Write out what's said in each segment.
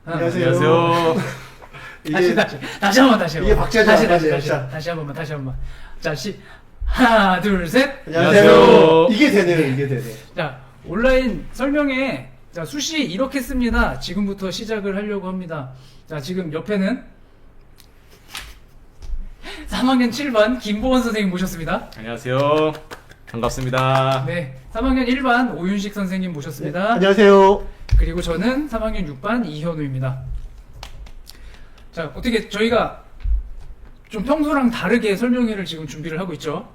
안녕하세요. 다시 한번 이게 박자죠. 다시 한 번만 자 하나 둘 셋. 안녕하세요. 이게 되네. 자, 온라인 설명에 자 수시 이렇게 씁니다. 지금부터 시작을 하려고 합니다. 자, 지금 옆에는 3학년 7반 김보원 선생님 모셨습니다. 안녕하세요. 반갑습니다. 네, 3학년 1반 오윤식 선생님 모셨습니다. 네, 안녕하세요. 그리고 저는 3학년 6반 이현우입니다. 자, 어떻게 저희가 좀 평소랑 다르게 설명회를 지금 준비를 하고 있죠?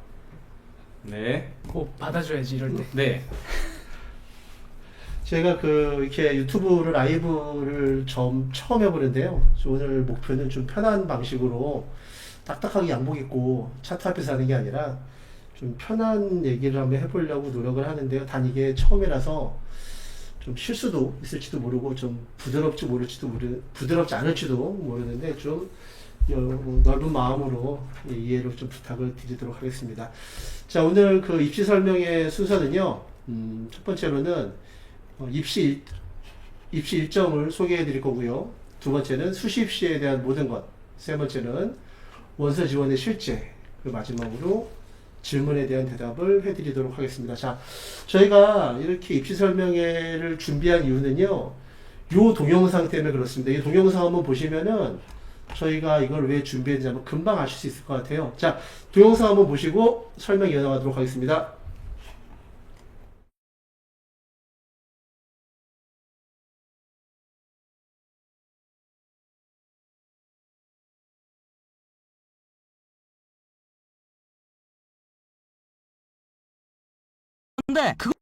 네. 꼭 받아줘야지 이럴 때. 네. 제가 이렇게 유튜브를 라이브를 처음 해보는데요. 오늘 목표는 좀 편한 방식으로 딱딱하게 양복 입고 차트 앞에서 하는 게 아니라 좀 편한 얘기를 한번 해보려고 노력을 하는데요. 단 이게 처음이라서 좀 실수도 있을지도 모르고 좀 부드럽지 않을지도 모르는데 좀 넓은 마음으로 이해를 좀 부탁을 드리도록 하겠습니다. 자, 오늘 그 입시 설명의 순서는요. 첫 번째로는 입시 일정을 소개해 드릴 거고요. 두 번째는 수시 입시에 대한 모든 것. 세 번째는 원서 지원의 실제. 그리고 마지막으로 질문에 대한 대답을 해드리도록 하겠습니다. 자, 저희가 이렇게 입시 설명회를 준비한 이유는요. 요 동영상 때문에 그렇습니다. 이 동영상 한번 보시면은 저희가 이걸 왜 준비했는지 한번 금방 아실 수 있을 것 같아요. 자, 동영상 한번 보시고 설명 이어나가도록 하겠습니다. 근데 그거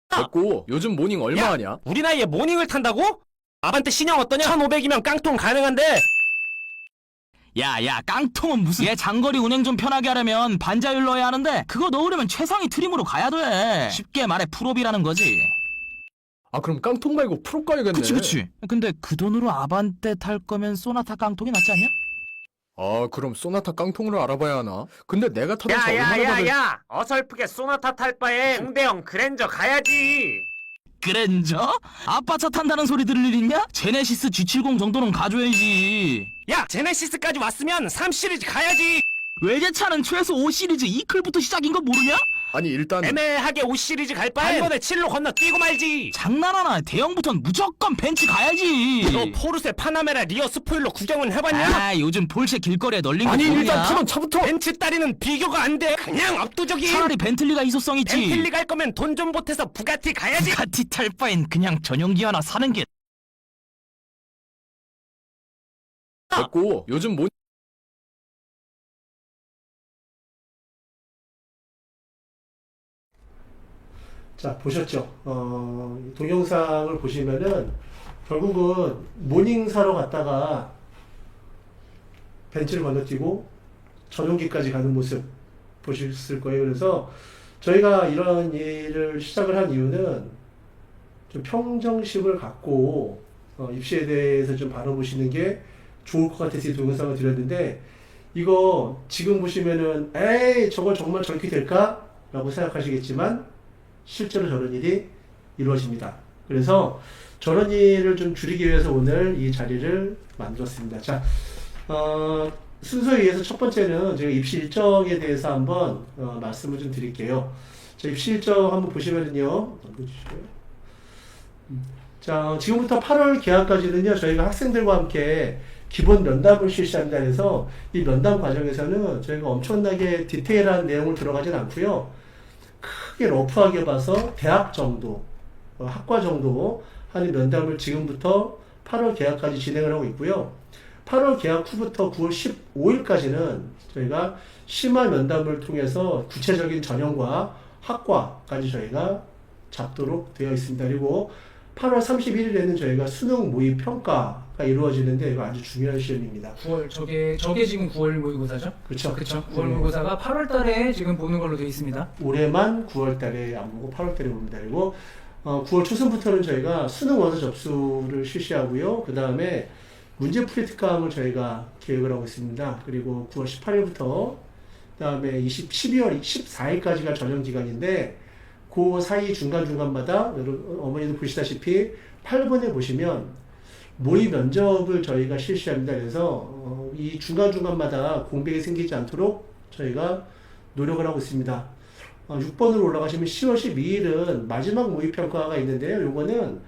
됐고 요즘 모닝 얼마 하냐? 우리 나이에 모닝을 탄다고? 아반떼 신형 어떠냐? 1500이면 깡통 가능한데. 야야, 깡통은 무슨? 얘 장거리 운행 좀 편하게 하려면 반자율 넣어야 하는데 그거 넣으려면 최상위 트림으로 가야 돼. 쉽게 말해 풀업이라는 거지. 아 그럼 깡통 말고 프로 가야겠네. 그치. 근데 그 돈으로 아반떼 탈 거면 소나타 깡통이 낫지 않냐? 아 그럼 소나타 깡통을 알아봐야 하나? 근데 내가 타던 차 얼마나 받을... 야야야야, 어설프게 소나타 탈 바에 중대형 그랜저 가야지. 그랜저? 아빠 차 탄다는 소리 들을 일 있냐? 제네시스 G70 정도는 가져야지. 야, 제네시스까지 왔으면 3 시리즈 가야지. 외제차는 최소 5시리즈 E클부터 시작인 거 모르냐? 아니 일단 애매하게 5 시리즈 갈 바에 한 번에 7로 건너 뛰고 말지. 장난하나? 대형부터는 무조건 벤츠 가야지. 너 포르쉐 파나메라 리어 스포일러 구경은 해봤냐? 아, 요즘 폴쉐 길거리에 널린 거 아니 모르냐? 일단 타던 차부터 벤츠 따리는 비교가 안 돼. 그냥 압도적인. 차라리 벤틀리가 이소성 있지. 벤틀리 갈 거면 돈 좀 보태서 부가티 가야지. 부가티 탈 바엔 그냥 전용기 하나 사는 게. 됐고 요즘 모닝 자, 보셨죠? 동영상을 보시면은 결국은 모닝 사러 갔다가 벤츠를 건너뛰고 전용기까지 가는 모습 보셨을 거예요. 그래서 저희가 이런 일을 시작을 한 이유는 좀 평정심을 갖고 입시에 대해서 좀 바라보시는 게 좋을 것 같아서 이 동영상을 드렸는데, 이거 지금 보시면은 에이 저걸 정말 저렇게 될까? 라고 생각하시겠지만 실제로 저런 일이 이루어집니다. 그래서 저런 일을 좀 줄이기 위해서 오늘 이 자리를 만들었습니다. 자, 순서에 의해서 첫 번째는 제가 입시 일정에 대해서 한번 말씀을 좀 드릴게요. 자, 입시 일정 한번 보시면은요. 자, 지금부터 8월 개학까지는요, 저희가 학생들과 함께 기본 면담을 실시합니다. 그래서 이 면담 과정에서는 저희가 엄청나게 디테일한 내용을 들어가진 않고요. 크게 러프하게 봐서 대학 정도, 학과 정도 하는 면담을 지금부터 8월 개학까지 진행을 하고 있고요. 8월 개학 후부터 9월 15일까지는 저희가 심화 면담을 통해서 구체적인 전형과 학과까지 저희가 잡도록 되어 있습니다. 그리고 8월 31일에는 저희가 수능 모의 평가가 이루어지는데 이거 아주 중요한 시험입니다. 9월 저게 지금 9월 모의고사죠? 그렇죠. 그렇죠. 9월 모의고사가 8월 달에 지금 보는 걸로 되어 있습니다. 올해만 9월 달에 안 보고 8월 달에 봅니다. 그리고 9월 초순부터는 저희가 수능 원서 접수를 실시하고요. 그 다음에 문제풀이 특강을 저희가 계획을 하고 있습니다. 그리고 9월 18일부터 그 다음에 12월 14일까지가 전형 기간인데 그 사이 중간중간마다 여러분 어머니도 보시다시피 8번에 보시면 모의 면접을 저희가 실시합니다. 그래서 이 중간중간마다 공백이 생기지 않도록 저희가 노력을 하고 있습니다. 6번으로 올라가시면 10월 12일은 마지막 모의평가가 있는데요. 요거는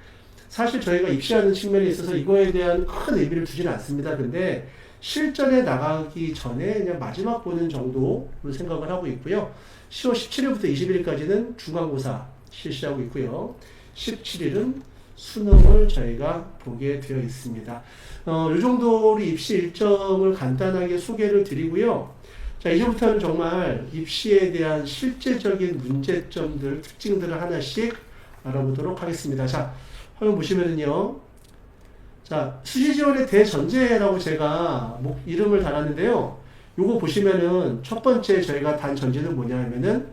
사실 저희가 입시하는 측면에 있어서 이거에 대한 큰 의미를 두지는 않습니다. 근데 실전에 나가기 전에 그냥 마지막 보는 정도로 생각을 하고 있고요. 10월 17일부터 20일까지는 중간고사 실시하고 있고요. 17일은 수능을 저희가 보게 되어 있습니다. 이 정도로 입시 일정을 간단하게 소개를 드리고요. 자, 이제부터는 정말 입시에 대한 실제적인 문제점들, 특징들을 하나씩 알아보도록 하겠습니다. 자, 화면 보시면은요. 자, 수시지원의 대전제라고 제가 이름을 달았는데요. 요거 보시면은 첫 번째 저희가 단 전제는 뭐냐 하면은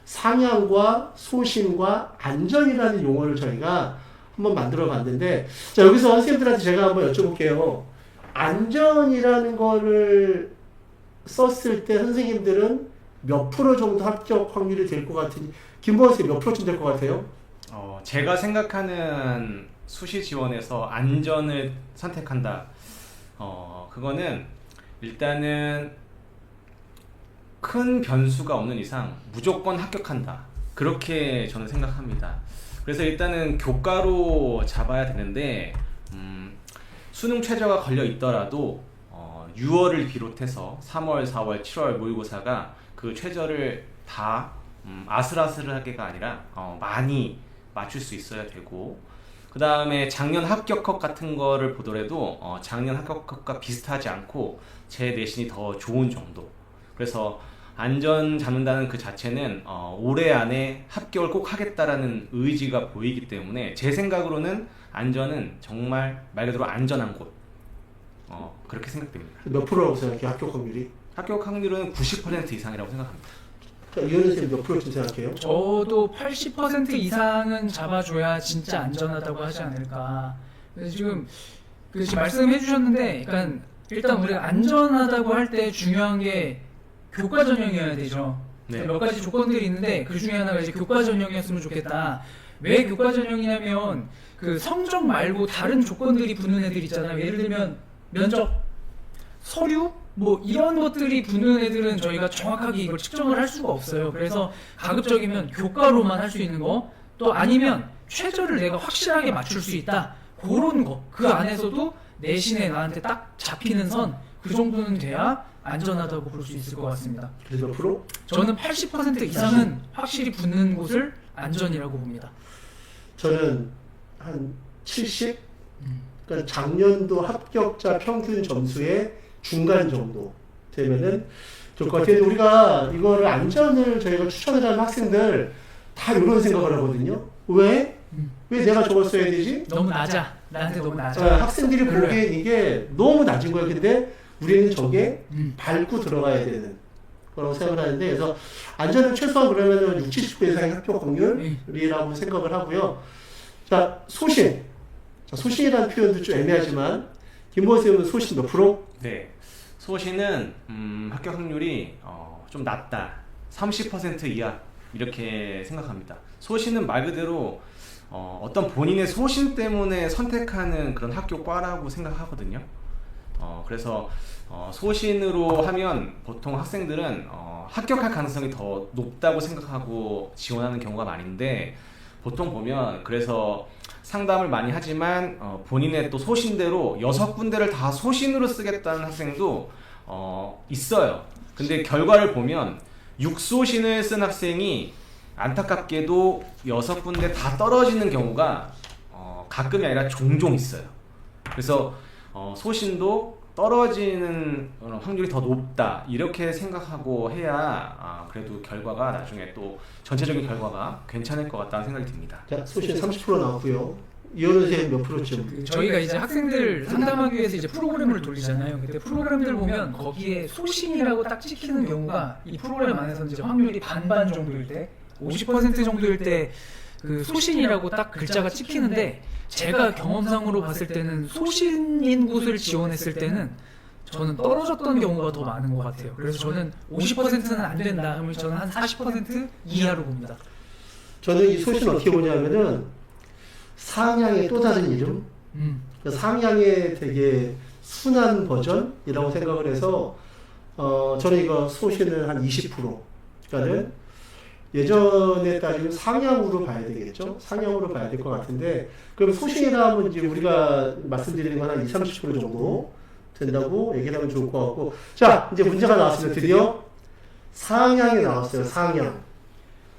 상향과 소신과 안전이라는 용어를 저희가 한번 만들어 봤는데, 자, 여기서 선생님들한테 제가 한번 여쭤볼게요. 안전이라는 거를 썼을 때 선생님들은 몇 프로 정도 합격 확률이 될 것 같으니, 김보원 선생님 몇 프로쯤 될 것 같아요? 제가 생각하는 수시 지원에서 안전을 선택한다. 그거는 일단은 큰 변수가 없는 이상 무조건 합격한다. 그렇게 저는 생각합니다. 그래서 일단은 교과로 잡아야 되는데, 수능 최저가 걸려 있더라도 6월을 비롯해서 3월, 4월, 7월 모의고사가 그 최저를 다 아슬아슬하게가 아니라 많이 맞출 수 있어야 되고, 그 다음에 작년 합격컷 같은 거를 보더라도 작년 합격컷과 비슷하지 않고 제 내신이 더 좋은 정도. 그래서 안전 잡는다는 그 자체는 올해 안에 합격을 꼭 하겠다라는 의지가 보이기 때문에 제 생각으로는 안전은 정말 말 그대로 안전한 곳, 그렇게 생각됩니다. 몇 프로라고 생각해요? 합격 확률이? 합격 확률은 90% 이상이라고 생각합니다. 자, 이현우 선생님 몇 프로쯤 생각해요? 저도 80% 이상은 잡아줘야 진짜 안전하다고 하지 않을까. 그래서 지금 말씀해 주셨는데, 약간 일단 우리가 안전하다고 할 때 중요한 게 교과 전형이어야 되죠. 네. 몇 가지 조건들이 있는데 그 중에 하나가 이제 교과 전형이었으면 좋겠다. 왜 교과 전형이냐면 그 성적 말고 다른 조건들이 붙는 애들 있잖아요. 예를 들면 면접, 서류 뭐 이런 것들이 붙는 애들은 저희가 정확하게 이걸 측정을 할 수가 없어요. 그래서 가급적이면 교과로만 할 수 있는 거, 또 아니면 최저를 내가 확실하게 맞출 수 있다, 그런 거. 그 안에서도 내신에 나한테 딱 잡히는 선, 그 정도는 돼야 안전하다고 볼 수 있을 것 같습니다. 그래서 몇 프로? 저는 80% 이상은 확실히 붙는 곳을 안전이라고 봅니다. 저는 한 70? 그러니까 작년도 합격자 평균 점수의 중간 정도 되면은 좋을 것 같아요. 우리가 이거를 안전을 저희가 추천을 하는 학생들 다 이런 생각을 하거든요. 왜? 왜 내가 저걸 써야 되지? 너무 낮아. 나한테 너무 낮아. 학생들이 별로야. 보기엔 이게 너무 낮은 거예요. 근데 우리는 저게 밟고 들어가야 되는 거라고 생각을 하는데, 그래서 안전은 최소한 그러면 60, 70% 이상의 합격 확률이라고 생각을 하고요. 자, 소신. 자, 소신이라는 표현도 좀 애매하지만, 김보원 선생님은 소신 몇 프로? 네, 소신은 합격 확률이 좀 낮다. 30% 이하 이렇게 생각합니다. 소신은 말 그대로 어떤 본인의 소신 때문에 선택하는 그런 학교과라고 생각하거든요. 그래서 소신으로 하면 보통 학생들은 합격할 가능성이 더 높다고 생각하고 지원하는 경우가 많은데, 보통 보면 그래서 상담을 많이 하지만 본인의 또 소신대로 6군데를 다 소신으로 쓰겠다는 학생도 있어요. 근데 결과를 보면 6소신을 쓴 학생이 안타깝게도 6군데 다 떨어지는 경우가 가끔이 아니라 종종 있어요. 그래서 소신도 떨어지는 확률이 더 높다, 이렇게 생각하고 해야 그래도 결과가 나중에 또 전체적인 결과가 괜찮을 것 같다는 생각이 듭니다. 자, 소신 30% 나왔고요. 이현우 선생님 몇 프로쯤? 저희가 이제 학생들 상담하기 위해서 이제 프로그램을 돌리잖아요. 근데 프로그램들 보면 거기에 소신이라고 딱 찍히는 경우가 이 프로그램 안에서 이제 확률이 반반 정도일 때, 50% 정도일 때 그 소신이라고 딱 글자가 찍히는데, 제가 경험상으로 봤을 때는 소신인 곳을 지원했을 때는 저는 떨어졌던 경우가 더 많은 것 같아요. 그래서 저는 50%는 안 된다 하면 저는 한 40% 이하로 봅니다. 저는 이 소신 어떻게 보냐면은 상향의 또 다른 이름, 상향의 되게 순한 버전이라고 생각을 해서 저는 이거 소신을 한 20%, 그러니까는 예전에 따지면 상향으로 봐야 되겠죠? 상향으로 봐야 될 것 같은데, 그럼 소신이라 하면 이제 우리가 말씀드리는 건 한 20, 30% 정도 된다고 얘기를 하면 좋을 것 같고, 자, 이제 문제가 나왔습니다. 드디어 상향이 나왔어요. 상향.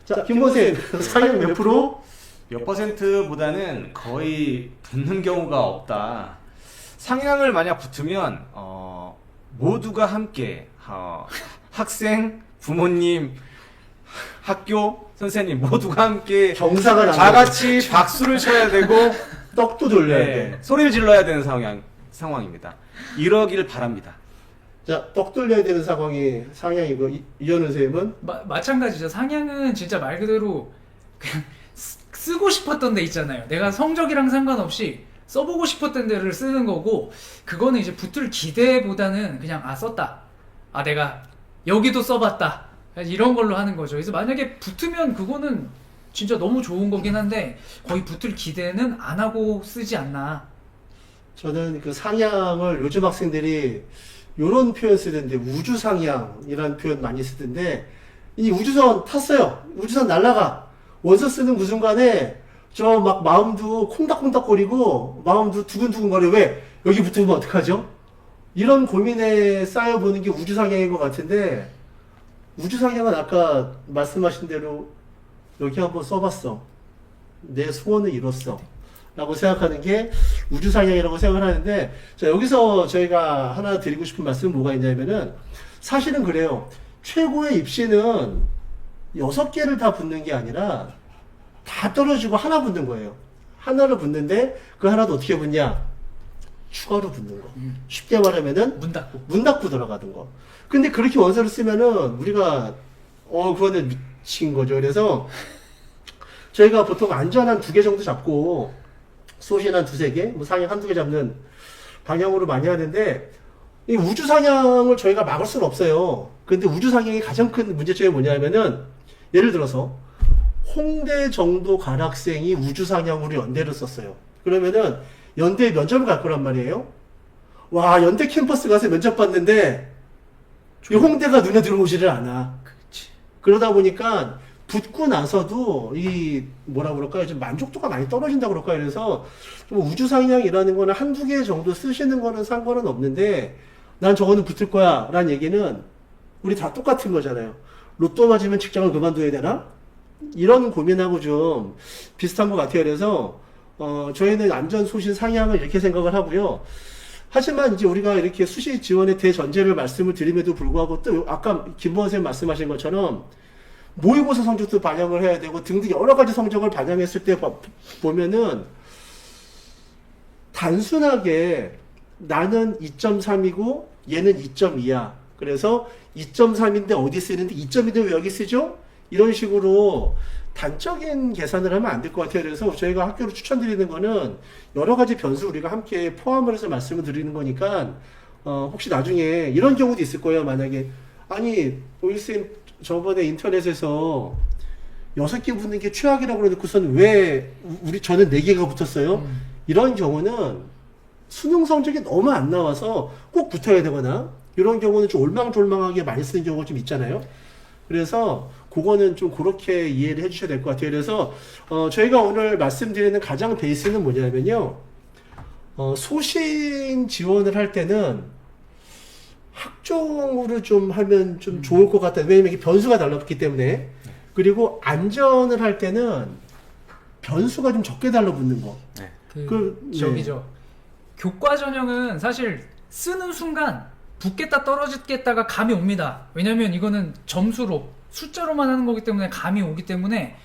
자, 김보생 상향 몇 프로? 몇 %보다는 거의 붙는 경우가 없다. 상향을 만약 붙으면 모두가 함께 학생, 부모님, 학교, 선생님 모두가 함께 경사가 다 같이 박수를 쳐야 되고 떡도 돌려야 네, 돼. 소리를 질러야 되는 상황입니다. 이러길 바랍니다. 자, 떡 돌려야 되는 상황이 상향이고, 이현우 선생님은 마찬가지죠. 상향은 진짜 말 그대로 그냥 쓰고 싶었던 데 있잖아요. 내가 성적이랑 상관없이 써보고 싶었던 데를 쓰는 거고, 그거는 이제 붙을 기대보다는 그냥 썼다. 내가 여기도 써봤다. 이런 걸로 하는 거죠. 그래서 만약에 붙으면 그거는 진짜 너무 좋은 거긴 한데 거의 붙을 기대는 안 하고 쓰지 않나. 저는 그 상향을 요즘 학생들이 요런 표현 쓰던데, 우주상향이라는 표현 많이 쓰던데, 이 우주선 탔어요. 우주선 날아가. 원서 쓰는 그 순간에 저 막 마음도 콩닥콩닥거리고 마음도 두근두근거려. 왜? 여기 붙으면 어떡하죠? 이런 고민에 쌓여보는 게 우주상향인 것 같은데, 우주상향은 아까 말씀하신 대로 여기 한번 써봤어. 내 소원을 이뤘어. 라고 생각하는 게 우주상향이라고 생각을 하는데, 자, 여기서 저희가 하나 드리고 싶은 말씀은 뭐가 있냐면은, 사실은 그래요. 최고의 입시는 6개를 다 붙는 게 아니라 다 떨어지고 하나 붙는 거예요. 하나를 붙는데 그 하나도 어떻게 붙냐? 추가로 붙는 거. 쉽게 말하면은 문 닫고 들어가는 거. 근데 그렇게 원서를 쓰면은 우리가 그거는 미친 거죠. 그래서 저희가 보통 안전 한 2개 정도 잡고 소신 한 2-3개, 뭐 상향 1-2개 잡는 방향으로 많이 하는데, 이 우주상향을 저희가 막을 수는 없어요. 근데 우주상향의 가장 큰 문제점이 뭐냐면은, 예를 들어서 홍대 정도 갈 학생이 우주상향으로 연대를 썼어요. 그러면은 연대 면접을 갈 거란 말이에요. 와, 연대 캠퍼스 가서 면접 봤는데 이 홍대가 눈에 들어오지를 않아. 그러다 보니까 붙고 나서도 이 뭐라 그럴까요? 좀 만족도가 많이 떨어진다 그럴까요? 그래서 좀 우주상향이라는 거는 1-2개 정도 쓰시는 거는 상관은 없는데, 난 저거는 붙을 거야 라는 얘기는 우리 다 똑같은 거잖아요. 로또 맞으면 직장을 그만둬야 되나? 이런 고민하고 좀 비슷한 것 같아요. 그래서 저희는 안전 소신 상향을 이렇게 생각을 하고요. 하지만 이제 우리가 이렇게 수시 지원의 대전제를 말씀을 드림에도 불구하고, 또 아까 김보원 선생님 말씀하신 것처럼 모의고사 성적도 반영을 해야 되고 등등 여러 가지 성적을 반영했을 때 보면은 단순하게 나는 2.3이고 얘는 2.2야. 그래서 2.3인데 어디 쓰는데 2.2인데 왜 여기 쓰죠? 이런 식으로 단적인 계산을 하면 안 될 것 같아요. 그래서 저희가 학교로 추천드리는 거는 여러 가지 변수 우리가 함께 포함을 해서 말씀을 드리는 거니까, 혹시 나중에 이런 경우도 있을 거예요. 만약에 아니 오일쌤 저번에 인터넷에서 6개 붙는 게 최악이라고 그래놓고선 왜 저는 4개가 붙었어요? 이런 경우는 수능 성적이 너무 안 나와서 꼭 붙어야 되거나, 이런 경우는 좀 올망졸망하게 많이 쓰는 경우가 좀 있잖아요. 그래서 그거는 좀 그렇게 이해를 해주셔야 될 것 같아요. 그래서 저희가 오늘 말씀드리는 가장 베이스는 뭐냐면요, 소신 지원을 할 때는 학종으로 좀 하면 좀 좋을 것 같다. 왜냐면 이게 변수가 달라붙기 때문에. 그리고 안전을 할 때는 변수가 좀 적게 달라붙는 거. 저기죠. 교과 전형은 사실 쓰는 순간 붙겠다 떨어지겠다가 감이 옵니다. 왜냐면 이거는 점수로 숫자로만 하는 거기 때문에 감이 오기 때문에,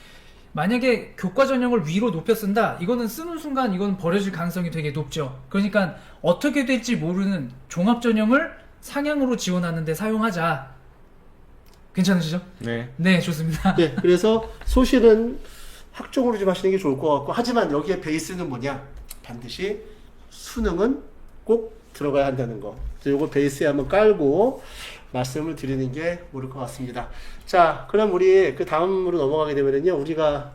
만약에 교과 전형을 위로 높여 쓴다, 이거는 쓰는 순간 이건 버려질 가능성이 되게 높죠. 그러니까 어떻게 될지 모르는 종합 전형을 상향으로 지원하는데 사용하자. 괜찮으시죠? 네, 좋습니다. 네, 그래서 소실은 학종으로 좀 하시는 게 좋을 것 같고, 하지만 여기에 베이스는 뭐냐? 반드시 수능은 꼭 들어가야 한다는 거. 요거 베이스에 한번 깔고 말씀을 드리는 게 옳을 것 같습니다. 자, 그럼 우리 그 다음으로 넘어가게 되면요, 우리가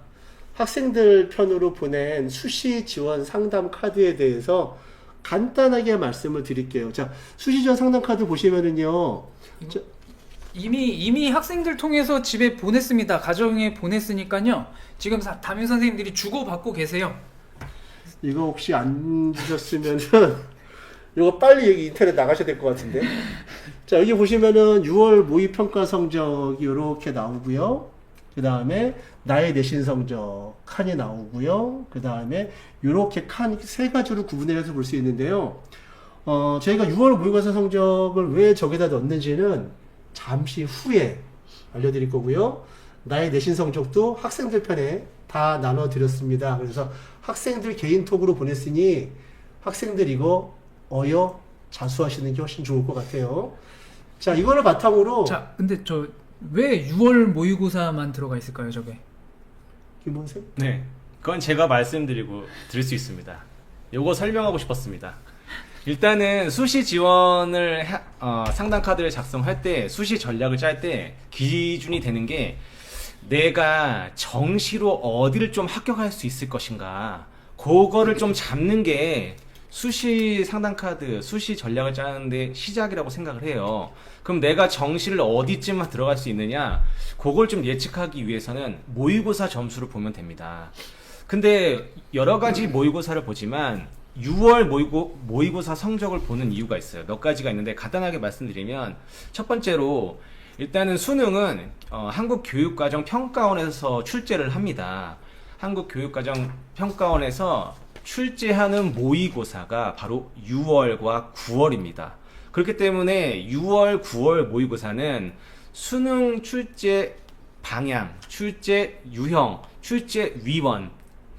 학생들 편으로 보낸 수시 지원 상담 카드에 대해서 간단하게 말씀을 드릴게요. 자, 수시 지원 상담 카드 보시면은요. 자, 이미 학생들 통해서 집에 보냈습니다. 가정에 보냈으니까요. 지금 담임 선생님들이 주고 받고 계세요. 이거 혹시 안 주셨으면은 이거 빨리 여기 인터넷 나가셔야 될 것 같은데. 자, 여기 보시면은 6월 모의 평가 성적이 이렇게 나오고요. 그 다음에 나의 내신 성적 칸이 나오고요. 그 다음에 이렇게 칸 세 가지로 구분해서 볼 수 있는데요. 저희가 6월 모의고사 성적을 왜 저기다 넣는지는 잠시 후에 알려드릴 거고요. 나의 내신 성적도 학생들 편에 다 나눠드렸습니다. 그래서 학생들 개인톡으로 보냈으니 학생들 이거 자수하시는 게 훨씬 좋을 것 같아요. 자, 이거를 바탕으로. 자, 근데 저 왜 6월 모의고사만 들어가 있을까요, 저게? 김원생? 네, 그건 제가 말씀드리고 드릴 수 있습니다. 요거 설명하고 싶었습니다. 일단은 수시 지원을 상담 카드를 작성할 때 수시 전략을 짤 때 기준이 되는 게 내가 정시로 어디를 좀 합격할 수 있을 것인가, 그거를 좀 잡는 게 수시 상담 카드, 수시 전략을 짜는데 시작이라고 생각을 해요. 그럼 내가 정시를 어디쯤 들어갈 수 있느냐, 그걸 좀 예측하기 위해서는 모의고사 점수를 보면 됩니다. 근데 여러 가지 모의고사를 보지만 6월 모의고사 성적을 보는 이유가 있어요. 몇 가지가 있는데 간단하게 말씀드리면, 첫 번째로 일단은 수능은 한국교육과정평가원에서 출제를 합니다. 한국교육과정평가원에서 출제하는 모의고사가 바로 6월과 9월입니다. 그렇기 때문에 6월, 9월 모의고사는 수능 출제 방향, 출제 유형, 출제 위원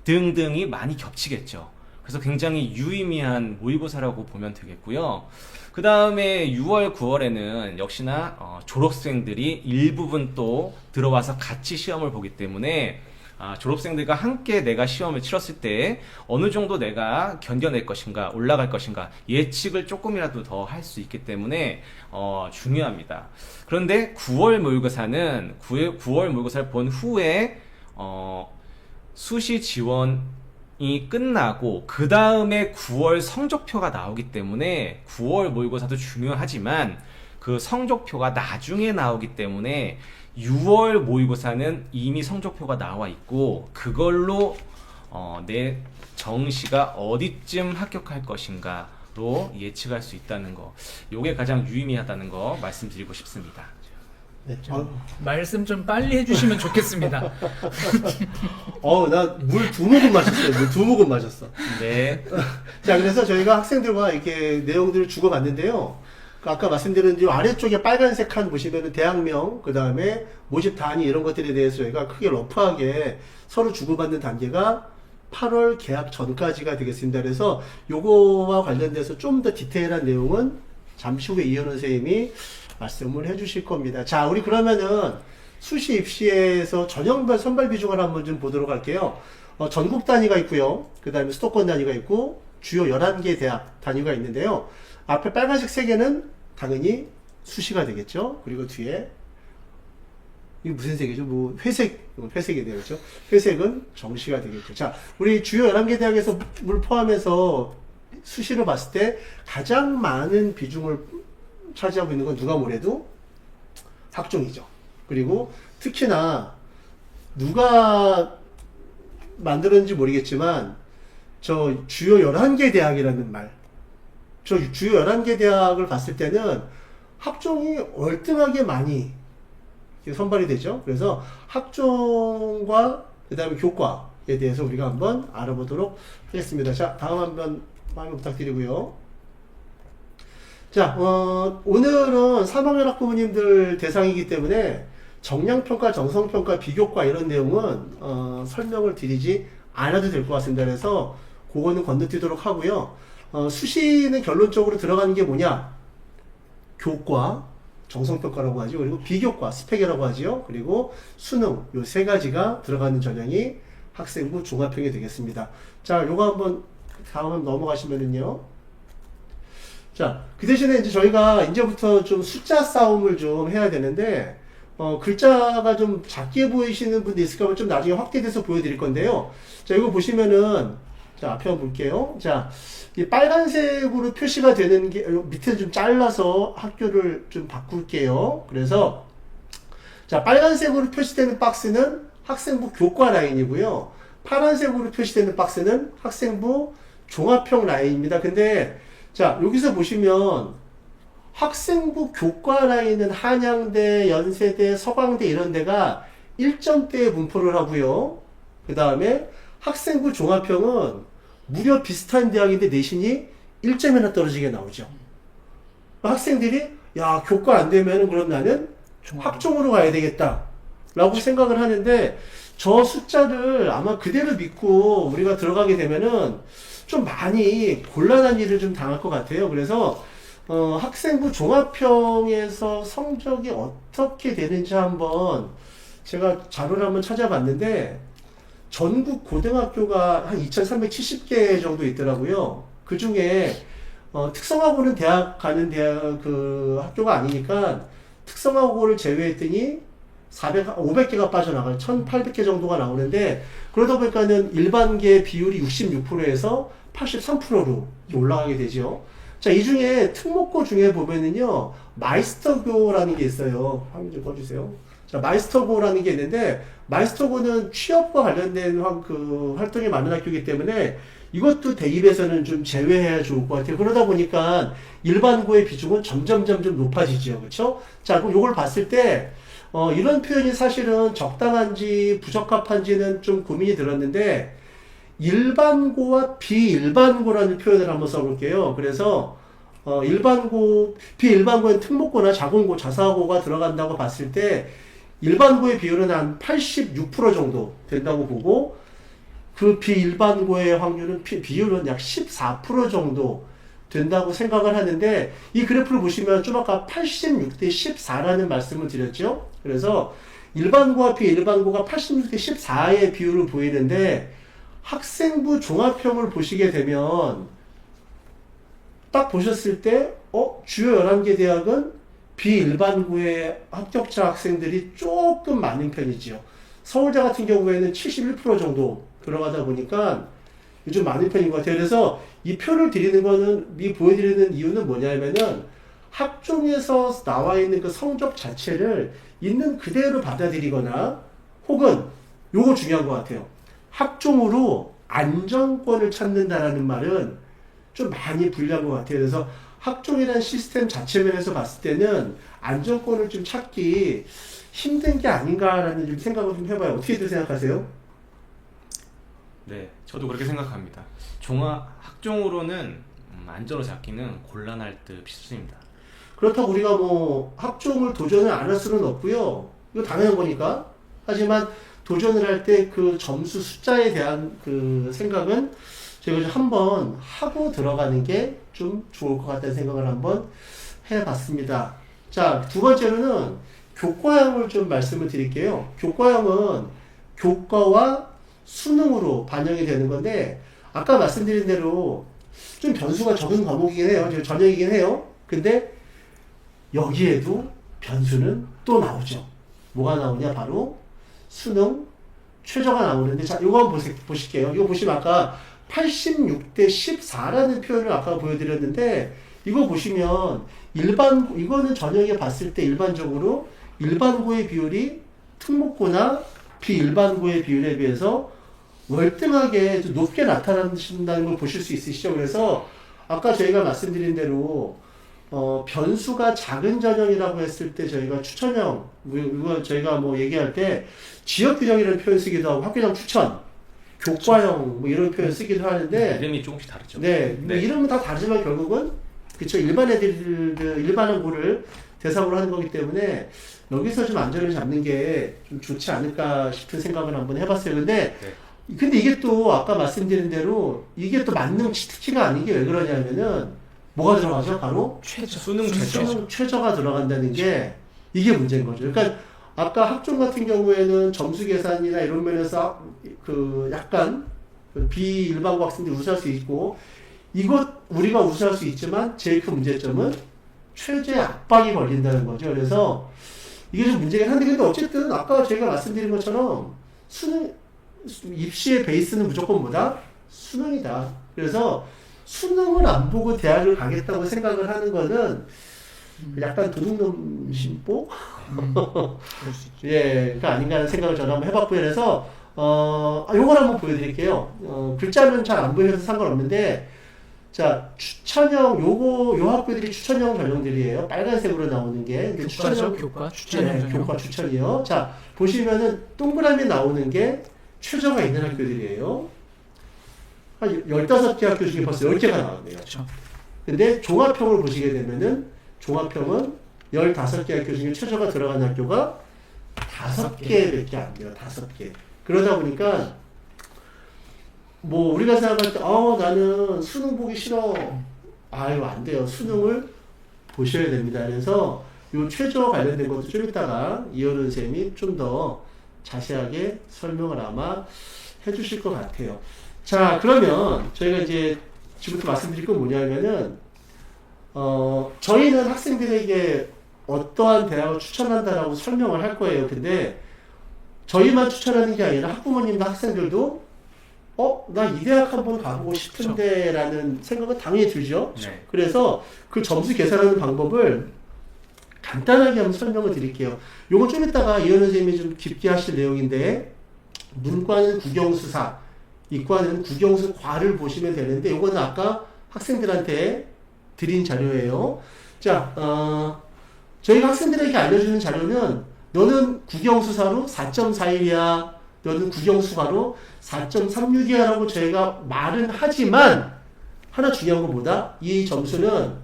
등등이 많이 겹치겠죠. 그래서 굉장히 유의미한 모의고사라고 보면 되겠고요. 그 다음에 6월, 9월에는 역시나 졸업생들이 일부분 또 들어와서 같이 시험을 보기 때문에 졸업생들과 함께 내가 시험을 치렀을 때 어느 정도 내가 견뎌낼 것인가, 올라갈 것인가 예측을 조금이라도 더 할 수 있기 때문에 중요합니다. 그런데 9월 모의고사는 9월 모의고사를 본 후에 수시 지원이 끝나고 그 다음에 9월 성적표가 나오기 때문에 9월 모의고사도 중요하지만 그 성적표가 나중에 나오기 때문에 6월 모의고사는 이미 성적표가 나와 있고 그걸로 내 정시가 어디쯤 합격할 것인가로 예측할 수 있다는 거, 요게 가장 유의미하다는 거 말씀드리고 싶습니다. 네. 말씀 좀 빨리 해주시면 좋겠습니다. 나 물 2모금 마셨어요. 물 2모금 마셨어. 네. 자, 그래서 저희가 학생들과 이렇게 내용들을 주고받는데요. 아까 말씀드린 이 아래쪽에 빨간색 칸 보시면은 대학명, 그 다음에 모집 단위 이런 것들에 대해서 저희가 크게 러프하게 서로 주고받는 단계가 8월 개학 전까지가 되겠습니다. 그래서 요거와 관련돼서 좀 더 디테일한 내용은 잠시 후에 이현우 선생님이 말씀을 해주실 겁니다. 자, 우리 그러면은 수시 입시에서 전형별 선발 비중을 한번 좀 보도록 할게요. 전국 단위가 있고요. 그 다음에 수도권 단위가 있고 주요 11개 대학 단위가 있는데요. 앞에 빨간색 3개는 당연히 수시가 되겠죠. 그리고 뒤에 이게 무슨 색이죠? 뭐 회색이 되겠죠. 회색은 정시가 되겠죠. 자, 우리 주요 11개 대학에서 물 포함해서 수시를 봤을 때 가장 많은 비중을 차지하고 있는 건 누가 뭐래도 학종이죠. 그리고 특히나 누가 만들었는지 모르겠지만 저 주요 11개 대학이라는 말, 저 주요 11개 대학을 봤을 때는 학종이 월등하게 많이 선발이 되죠. 그래서 학종과 그 다음에 교과에 대해서 우리가 한번 알아보도록 하겠습니다. 자, 다음 한번 화면 부탁드리고요. 자, 오늘은 3학년 학부모님들 대상이기 때문에 정량평가, 정성평가, 비교과 이런 내용은 설명을 드리지 않아도 될 것 같습니다. 그래서 그거는 건너뛰도록 하고요. 수시는 결론적으로 들어가는 게 뭐냐? 교과, 정성평가라고 하죠. 그리고 비교과, 스펙이라고 하죠. 그리고 수능, 요 3가지가 들어가는 전형이 학생부 종합형이 되겠습니다. 자, 요거 한번 다음 넘어가시면은요. 자, 그 대신에 이제 저희가 이제부터 좀 숫자 싸움을 좀 해야 되는데, 글자가 좀 작게 보이시는 분도 있을까 봐 좀 나중에 확대돼서 보여드릴 건데요. 자, 이거 보시면은, 자, 앞에 한번 볼게요. 자, 이 빨간색으로 표시가 되는 게, 밑에 좀 잘라서 학교를 좀 바꿀게요. 그래서, 자, 빨간색으로 표시되는 박스는 학생부 교과 라인이고요. 파란색으로 표시되는 박스는 학생부 종합형 라인입니다. 근데, 자, 여기서 보시면, 학생부 교과 라인은 한양대, 연세대, 서강대 이런 데가 1점대에 분포를 하고요. 그 다음에 학생부 종합형은 무려 비슷한 대학인데 내신이 1점이나 떨어지게 나오죠. 학생들이 야, 교과 안 되면은 그럼 나는 학종으로 가야 되겠다 라고 생각을 하는데, 저 숫자를 아마 그대로 믿고 우리가 들어가게 되면은 좀 많이 곤란한 일을 좀 당할 것 같아요. 그래서 학생부 종합형에서 성적이 어떻게 되는지 한번 제가 자료를 한번 찾아봤는데, 전국 고등학교가 한 2,370개 정도 있더라고요. 그 중에 특성화고는 대학 가는 대학 그 학교가 아니니까 특성화고를 제외했더니 500개가 빠져나가요. 1,800개 정도가 나오는데, 그러다 보니까는 일반계 비율이 66%에서 83%로 올라가게 되죠. 자, 이 중에 특목고 중에 보면은요, 마이스터고라는 게 있어요. 화면 좀 꺼주세요. 자, 마이스터고라는 게 있는데, 마이스터고는 취업과 관련된 활동이 많은 학교이기 때문에 이것도 대입에서는 좀 제외해야 좋을 것 같아요. 그러다 보니까 일반고의 비중은 점점 높아지죠. 그렇죠? 자, 그럼 요걸 봤을 때, 이런 표현이 사실은 적당한지 부적합한지는 좀 고민이 들었는데, 일반고와 비일반고라는 표현을 한번 써볼게요. 그래서 일반고, 비일반고엔 특목고나 자공고, 자사고가 들어간다고 봤을 때 일반고의 비율은 한 86% 정도 된다고 보고, 그 비일반고의 확률은 비율은 약 14% 정도 된다고 생각을 하는데, 이 그래프를 보시면 좀 아까 86대 14라는 말씀을 드렸죠. 그래서 일반고와 비일반고가 86대 14의 비율을 보이는데, 학생부 종합형을 보시게 되면 딱 보셨을 때 주요 11개 대학은 비일반고의 합격자 학생들이 조금 많은 편이지요. 서울대 같은 경우에는 71% 정도 들어가다 보니까 좀 많은 편인 것 같아요. 그래서 이 표를 보여드리는 이유는 뭐냐면은 학종에서 나와 있는 그 성적 자체를 있는 그대로 받아들이거나, 혹은 요거 중요한 것 같아요. 학종으로 안정권을 찾는다라는 말은 좀 많이 불리한 것 같아요. 그래서 학종이라는 시스템 자체 면에서 봤을 때는 안정권을 좀 찾기 힘든 게 아닌가라는 좀 생각을 좀 해봐요. 어떻게들 생각하세요? 네, 저도 그렇게 생각합니다. 학종으로는 안전을 잡기는 곤란할 듯 싶습니다. 그렇다고 우리가 뭐 학종을 도전을 안 할 수는 없고요. 이거 당연한 거니까. 하지만 도전을 할 때 그 점수 숫자에 대한 그 생각은 제가 좀 한번 하고 들어가는 게 좀 좋을 것 같다는 생각을 한번 해봤습니다. 자, 두 번째로는 교과형을 좀 말씀을 드릴게요. 교과형은 교과와 수능으로 반영이 되는 건데, 아까 말씀드린 대로 좀 변수가 적은 과목이긴 해요. 전형이긴 해요. 근데 여기에도 변수는 또 나오죠. 뭐가 나오냐? 바로 수능 최저가 나오는데, 자, 이거 한번 보실게요. 이거 보시면 아까 86대 14라는 표현을 아까 보여드렸는데, 이거 보시면 이거는 전형에 봤을 때 일반적으로 일반고의 비율이 특목고나 비일반고의 비율에 비해서 월등하게 좀 높게 나타난다는 걸 보실 수 있으시죠. 그래서 아까 저희가 말씀드린 대로 변수가 작은 전형이라고 했을 때 저희가 추천형, 이거 저희가 뭐 얘기할 때 지역균형이라는 표현 쓰기도 하고, 학교장 추천, 교과형 뭐 이런 표현 쓰기도 하는데, 이름이 조금씩 다르죠. 네, 뭐 이름은 다 다르지만 결국은 그쵸, 일반한 고를 대상으로 하는 거기 때문에 여기서 좀 안전을 잡는 게 좀 좋지 않을까 싶은 생각을 한번 해봤어요. 근데 이게 또 아까 말씀드린 대로 이게 또 만능 치트키가 아닌 게 왜 그러냐면은 뭐가 들어가죠? 바로 수능 최저. 수능 최저가 들어간다는 게 이게 문제인 거죠. 그러니까 아까 학종 같은 경우에는 점수 계산이나 이런 면에서 그 약간 비일반고 학생들이 우수할 수 있고, 이것 우리가 우수할 수 있지만 제일 큰 문제점은 최저의 압박이 걸린다는 거죠. 그래서 이게 좀 문제긴 한데 근데 어쨌든 아까 제가 말씀드린 것처럼 수능 입시의 베이스는 무조건 뭐다? 수능이다. 그래서 수능을 안 보고 대학을 가겠다고 생각을 하는 거는 약간 도둑놈 심보? 그럴 수 있죠. 예, 그 아닌가 하는 생각을 저는 한번 해봤고요. 그래서 요걸 한번 보여드릴게요. 글자는 잘 안 보여서 상관없는데, 자, 추천형, 요 학교들이 추천형 전형들이에요. 빨간색으로 나오는 게. 근데 교과죠, 교과, 추천형 네, 전형. 교과 추천이요. 자, 보시면은 동그라미 나오는 게 최저가 있는 학교들이에요. 한 15개 학교 중에 벌써 10개가 나왔네요. 그렇죠. 근데 종합형을 보시게 되면은, 종합형은 15개 학교 중에 최저가 들어간 학교가 5개밖에 안 돼요. 5개. 그러다 보니까 뭐 우리가 생각할 때 나는 수능 보기 싫어. 아유 안 돼요. 수능을 보셔야 됩니다. 그래서 요 최저 관련된 것도 좀 이따가 이현은 쌤이 좀 더 자세하게 설명을 아마 해주실 것 같아요. 자 그러면 저희가 이제 지금부터 말씀드릴 건 뭐냐면은 저희는 학생들에게 어떠한 대학을 추천한다라고 설명을 할 거예요. 근데 저희만 추천하는 게 아니라 학부모님도 학생들도 나 이 대학 한번 가보고 싶은데 라는 생각은 당연히 들죠. 네. 그래서 그 점수 계산하는 방법을 간단하게 한번 설명을 드릴게요. 요건 좀 이따가 이현우 선생님이 좀 깊게 하실 내용인데 문과는 국영수사, 이과는 국영수과를 보시면 되는데 요거는 아까 학생들한테 드린 자료예요. 자, 저희가 학생들에게 알려주는 자료는 너는 국영수사로 4.41이야. 너는 국영수과로 4.36이야 라고 저희가 말은 하지만 하나 중요한 건 뭐다? 이 점수는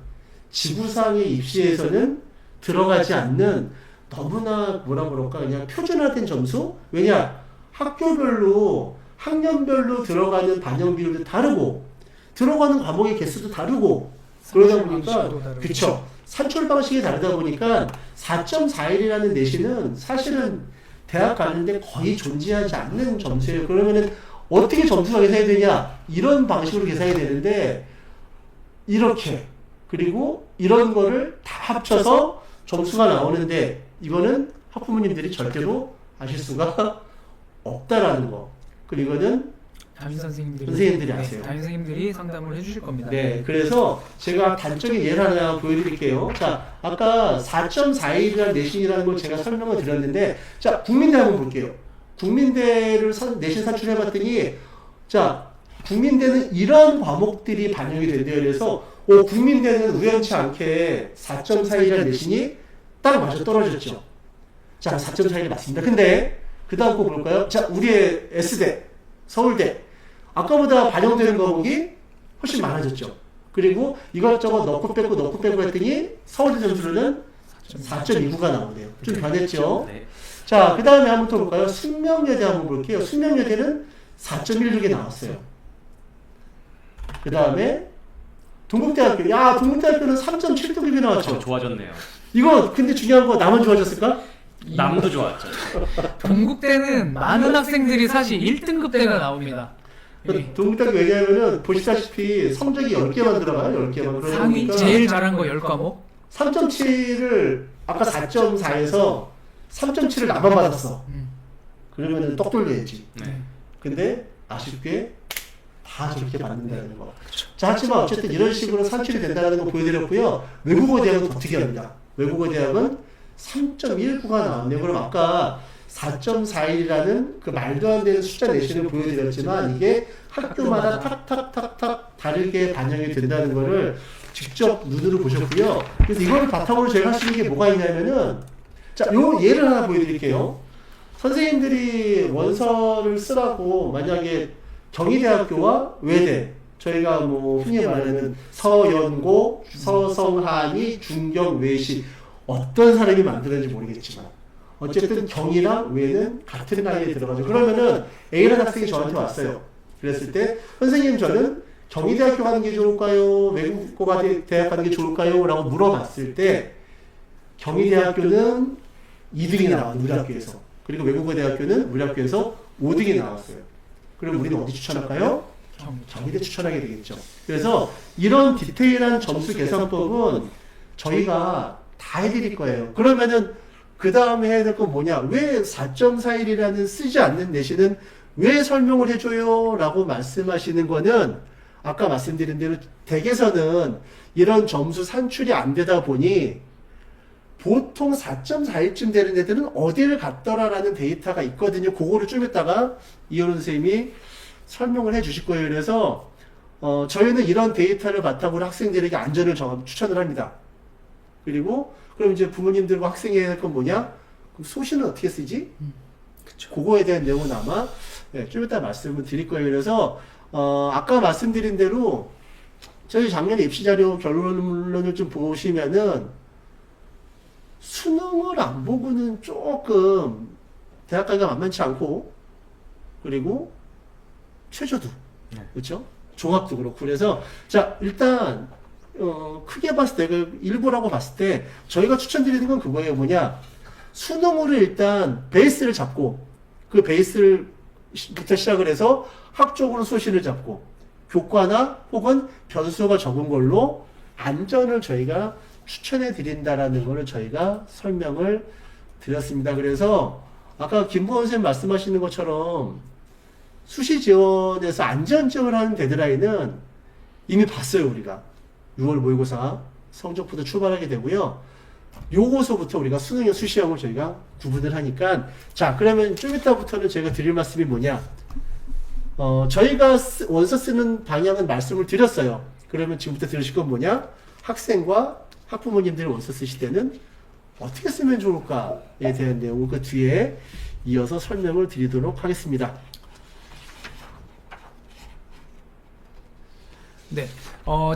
지구상의 입시에서는 들어가지 않는 너무나 뭐라 그럴까 그냥 표준화된 점수? 왜냐? 학교별로 학년별로 들어가는 반영 비율도 다르고 들어가는 과목의 개수도 다르고 그러다 보니까 방식도 다르고. 그쵸 산출 방식이 다르다 보니까 4.41이라는 내신은 사실은 대학 가는데 거의 존재하지 않는 점수예요. 그러면은 어떻게 점수가 계산이 되냐? 이런 방식으로 계산이 되는데 이렇게 그리고 이런 거를 다 합쳐서 점수가 나오는데 이거는 학부모님들이 절대로 아실 수가 없다라는 거. 그리고 이거는 담임 선생님들이 아세요. 담임 선생님들이 상담을 해주실 겁니다. 네, 그래서 제가 단적인 예를 하나 보여드릴게요. 자, 아까 4.41이라는 내신이라는 걸 제가 설명을 드렸는데, 자, 국민대 한번 볼게요. 국민대를 내신 산출해봤더니, 자, 국민대는 이런 과목들이 반영이 된대요. 그래서, 국민대는 우연치 않게 4.41이라는 내신이 딱 맞아 떨어졌죠. 자, 4.41이 맞습니다. 근데, 그 다음 거 볼까요? 자, 우리의 S대, 서울대. 아까보다 반영되는 과목이 훨씬 많아졌죠. 그리고 이것저것 넣고 빼고 했더니 서울대 점수로는 4.29가 나오네요. 좀 변했죠. 네. 자, 그 다음에 한번 더 볼까요? 숙명여대 한번 볼게요. 숙명여대는 4.16이 나왔어요. 그 다음에 동국대학교. 야, 동국대학교는 3.7등급이 나왔죠. 좋아졌네요. 이거 근데 중요한 거 나만 좋아졌을까? 남도 좋았죠. 동국대는 많은 학생들이 사실 1등급대가 나옵니다. 동국대학교 왜냐하면은 보시다시피 성적이 10개만 들어가요. 10개만. 그러다 상위 보니까 제일 잘한 거 10과목. 3.7을 아까 4.4에서 3.7을 나만 받았어. 그러면은 떡 돌려야지. 네. 근데 아쉽게 다 저렇게 받는다는 거. 자, 하지만 어쨌든 이런 식으로 산출이 된다는 거 보여드렸고요. 외국어 대학은 더 특이합니다. 외국어 대학은 3.19가 나왔네요. 그럼 아까 4.41이라는 그 말도 안 되는 숫자 내신을 보여드렸지만 이게 학교마다 탁탁탁탁 다르게 반영이 된다는 거를 직접 눈으로 보셨고요. 그래서 이걸 바탕으로 저희가 할 수 있는 게 뭐가 있냐면은 자, 요 예를 하나 보여드릴게요. 선생님들이 원서를 쓰라고 만약에 경희대학교와 외대 저희가 뭐 흔히 말하는 서연고, 서성한이, 중경, 외시 어떤 사람이 만들었는지 모르겠지만 어쨌든 경이랑 외는 같은 나이에 들어가죠. 그러면은 A라는 학생이 저한테 왔어요. 그랬을 때 선생님 저는 경희대학교 가는 게 좋을까요? 외국고 대학 가는 게 좋을까요? 라고 물어봤을 때 경희대학교는 2등이 나왔어요. 우리 학교에서. 그리고 외국어 대학교는 우리 학교에서 5등이 나왔어요. 그럼 우리는 어디 추천할까요? 경희대 추천하게 되겠죠. 그래서 이런 디테일한 점수 계산법은 저희가 다 해드릴 거예요. 그러면은 그 다음에 해야 될 건 뭐냐? 왜 4.41이라는 쓰지 않는 내신은 왜 설명을 해줘요? 라고 말씀하시는 거는 아까 말씀드린 대로 댁에서는 이런 점수 산출이 안 되다 보니 보통 4.41쯤 되는 애들은 어디를 갔더라라는 데이터가 있거든요. 그거를 좀 이따가 이현우 선생님이 설명을 해 주실 거예요. 그래서 저희는 이런 데이터를 바탕으로 학생들에게 안전을 추천을 합니다. 그리고 그럼 이제 부모님들과 학생이 해야 될 건 뭐냐? 그럼 소시는 어떻게 쓰지? 그쵸. 그거에 대한 내용은 아마 좀 이따 말씀을 드릴 거예요. 그래서 아까 말씀드린 대로 저희 작년에 입시자료 결론을 좀 보시면은 수능을 안 보고는 조금 대학 가기가 만만치 않고, 그리고 최저도 그렇죠? 종합도 그렇고. 그래서 자 일단 크게 봤을 때 그 일부라고 봤을 때 저희가 추천드리는 건 그거예요. 뭐냐, 수능으로 일단 베이스를 잡고 그 베이스부터 시작을 해서 학적으로 소신을 잡고 교과나 혹은 변수가 적은 걸로 안전을 저희가 추천해 드린다라는 거를 저희가 설명을 드렸습니다. 그래서 아까 김보원 선생님 말씀하시는 것처럼 수시 지원에서 안전 지원을 하는 데드라인은 이미 봤어요. 우리가 6월 모의고사 성적부터 출발하게 되고요. 요거서부터 우리가 수능형 수시형을 저희가 구분을 하니까, 자 그러면 좀 이따부터는 제가 드릴 말씀이 뭐냐, 저희가 원서 쓰는 방향은 말씀을 드렸어요. 그러면 지금부터 들으실 건 뭐냐, 학생과 학부모님들이 원서 쓰실 때는 어떻게 쓰면 좋을까에 대한 내용을 그 뒤에 이어서 설명을 드리도록 하겠습니다. 네.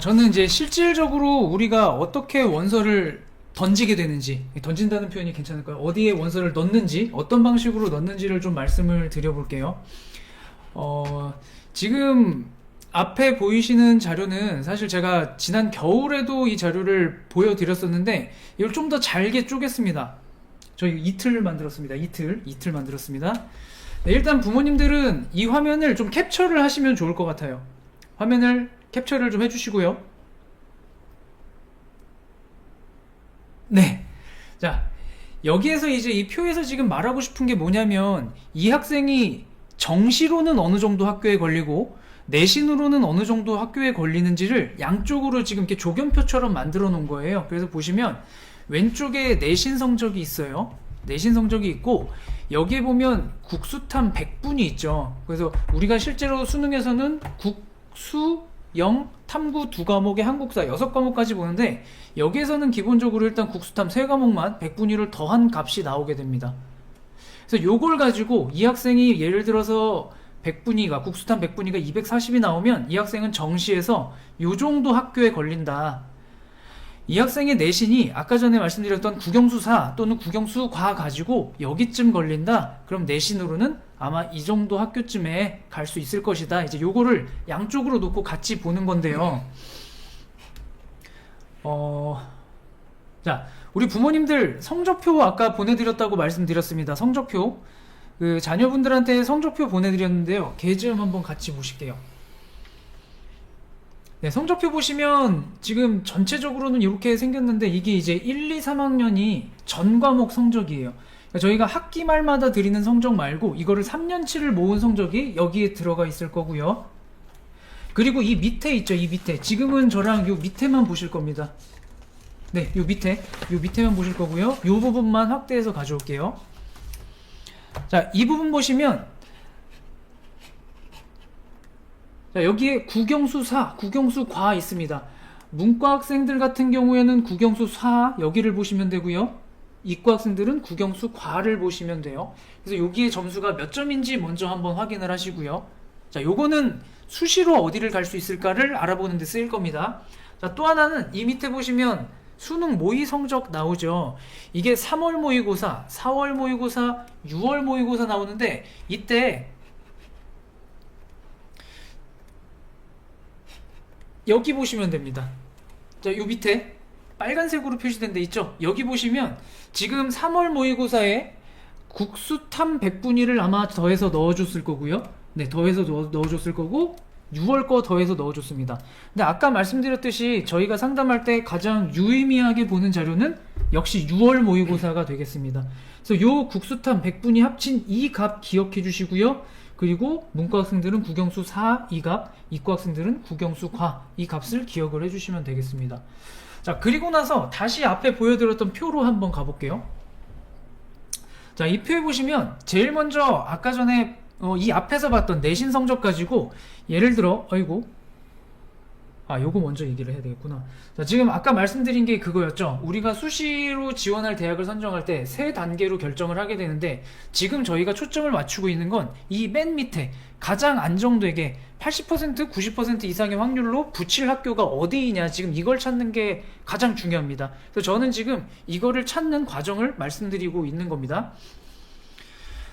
저는 이제 실질적으로 우리가 어떻게 원서를 던지게 되는지, 던진다는 표현이 괜찮을까요? 어디에 원서를 넣는지, 어떤 방식으로 넣는지를 좀 말씀을 드려볼게요. 지금 앞에 보이시는 자료는 사실 제가 지난 겨울에도 이 자료를 보여드렸었는데 이걸 좀 더 잘게 쪼갰습니다. 저희 이틀 만들었습니다. 이틀 만들었습니다. 네, 일단 부모님들은 이 화면을 좀 캡처를 하시면 좋을 것 같아요. 화면을 캡처를 좀 해주시고요. 네. 자, 여기에서 이제 이 표에서 지금 말하고 싶은 게 뭐냐면, 이 학생이 정시로는 어느 정도 학교에 걸리고 내신으로는 어느 정도 학교에 걸리는지를 양쪽으로 지금 이렇게 조견표처럼 만들어 놓은 거예요. 그래서 보시면 왼쪽에 내신 성적이 있어요. 내신 성적이 있고, 여기에 보면 국수탐 100분이 있죠. 그래서 우리가 실제로 수능에서는 국수, 영, 탐구 2과목에 한국사 6과목까지 보는데, 여기에서는 기본적으로 일단 국수탐 3과목만 100분위를 더한 값이 나오게 됩니다. 그래서 요걸 가지고 이 학생이 예를 들어서 100분위가, 국수탐 100분위가 240이 나오면 이 학생은 정시에서 요 정도 학교에 걸린다. 이 학생의 내신이 아까 전에 말씀드렸던 국영수사 또는 국영수과 가지고 여기쯤 걸린다. 그럼 내신으로는 아마 이 정도 학교쯤에 갈 수 있을 것이다. 이제 요거를 양쪽으로 놓고 같이 보는 건데요. 자, 우리 부모님들 성적표 아까 보내드렸다고 말씀드렸습니다. 성적표. 그 자녀분들한테 성적표 보내드렸는데요. 걔 좀 한번 같이 보실게요. 네, 성적표 보시면 지금 전체적으로는 이렇게 생겼는데, 이게 이제 1, 2, 3학년이 전 과목 성적이에요. 그러니까 저희가 학기 말마다 드리는 성적 말고 이거를 3년치를 모은 성적이 여기에 들어가 있을 거고요. 그리고 이 밑에 있죠. 이 밑에. 지금은 저랑 요 밑에만 보실 겁니다. 네, 요 밑에만 보실 거고요. 요 부분만 확대해서 가져올게요. 자, 이 부분 보시면, 자, 여기에 국영수사, 국영수과 있습니다. 문과 학생들 같은 경우에는 국영수사 여기를 보시면 되고요. 이과 학생들은 국영수과를 보시면 돼요. 그래서 여기에 점수가 몇 점인지 먼저 한번 확인을 하시고요. 자, 요거는 수시로 어디를 갈 수 있을까를 알아보는 데 쓰일 겁니다. 자, 또 하나는 이 밑에 보시면 수능 모의 성적 나오죠. 이게 3월 모의고사, 4월 모의고사, 6월 모의고사 나오는데, 이때 여기 보시면 됩니다. 자, 요 밑에 빨간색으로 표시된 데 있죠? 여기 보시면 지금 3월 모의고사에 국수탐 100분위를 아마 더해서 넣어줬을 거고요. 네, 더해서 넣어줬을 거고, 6월 거 더해서 넣어줬습니다. 근데 아까 말씀드렸듯이 저희가 상담할 때 가장 유의미하게 보는 자료는 역시 6월 모의고사가 되겠습니다. 그래서 요 국수탄 100분위 합친 이 값 기억해 주시고요. 그리고 문과 학생들은 국영수 4 이 값, 이과 학생들은 국영수 과 이 값을 기억을 해주시면 되겠습니다. 자, 그리고 나서 다시 앞에 보여드렸던 표로 한번 가볼게요. 자, 이 표에 보시면 제일 먼저 아까 전에 이 앞에서 봤던 내신 성적 가지고 예를 들어 요거 먼저 얘기를 해야 되겠구나. 자, 지금 아까 말씀드린 게 그거였죠. 우리가 수시로 지원할 대학을 선정할 때 세 단계로 결정을 하게 되는데, 지금 저희가 초점을 맞추고 있는 건 이 맨 밑에 가장 안정되게 80% 90% 이상의 확률로 붙일 학교가 어디이냐, 지금 이걸 찾는 게 가장 중요합니다. 그래서 저는 지금 이거를 찾는 과정을 말씀드리고 있는 겁니다.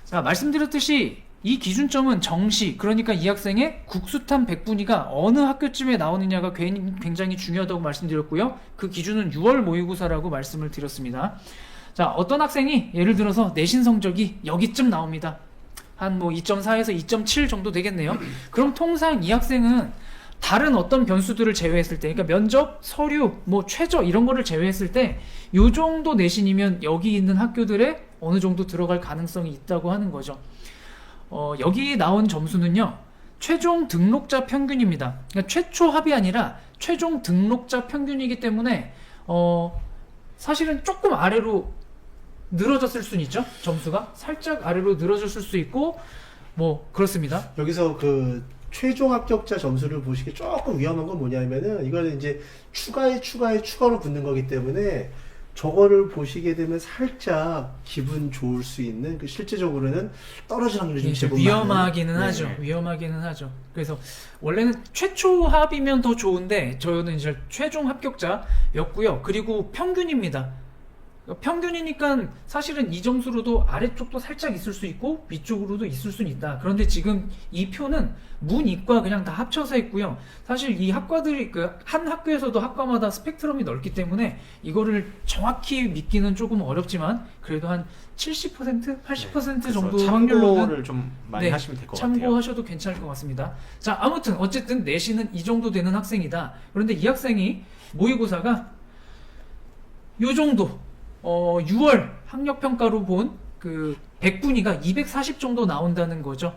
자, 말씀드렸듯이 이 기준점은 정시, 그러니까 이 학생의 국수탄 100분위가 어느 학교쯤에 나오느냐가 굉장히 중요하다고 말씀드렸고요. 그 기준은 6월 모의고사라고 말씀을 드렸습니다. 자, 어떤 학생이 예를 들어서 내신 성적이 여기쯤 나옵니다. 한 2.4에서 2.7 정도 되겠네요. 그럼 통상 이 학생은 다른 어떤 변수들을 제외했을 때, 그러니까 면접, 서류, 최저 이런 거를 제외했을 때 요 정도 내신이면 여기 있는 학교들에 어느 정도 들어갈 가능성이 있다고 하는 거죠. 여기 나온 점수는요, 최종 등록자 평균입니다. 그러니까 최초 합이 아니라 최종 등록자 평균이기 때문에 사실은 조금 아래로 늘어졌을 수는 있죠. 점수가 살짝 아래로 늘어졌을 수 있고 그렇습니다. 여기서 그 최종 합격자 점수를 보시기 조금 위험한 건 뭐냐면은, 이거는 이제 추가로 붙는 거기 때문에 저거를 보시게 되면 살짝 기분 좋을 수 있는, 실제적으로는 떨어질 확률이 좀 제법 위험하기는 많은. 하죠. 네. 위험하기는 하죠. 그래서 원래는 최초 합이면 더 좋은데 저는 이제 최종 합격자였고요. 그리고 평균입니다. 평균이니까 사실은 이 점수로도 아래쪽도 살짝 있을 수 있고 위쪽으로도 있을 수는 있다. 그런데 지금 이 표는 문이과 그냥 다 합쳐서 했고요. 사실 이 학과들이 한 학교에서도 학과마다 스펙트럼이 넓기 때문에 이거를 정확히 믿기는 조금 어렵지만 그래도 한 70%, 80% 정도 확률로는 참고를 좀 많이 하시면 될 것 같아요. 참고하셔도 괜찮을 것 같습니다. 자, 아무튼 어쨌든 내신은 이 정도 되는 학생이다. 그런데 이 학생이 모의고사가 요 정도 6월 학력평가로 본 그 100분위가 240 정도 나온다는 거죠.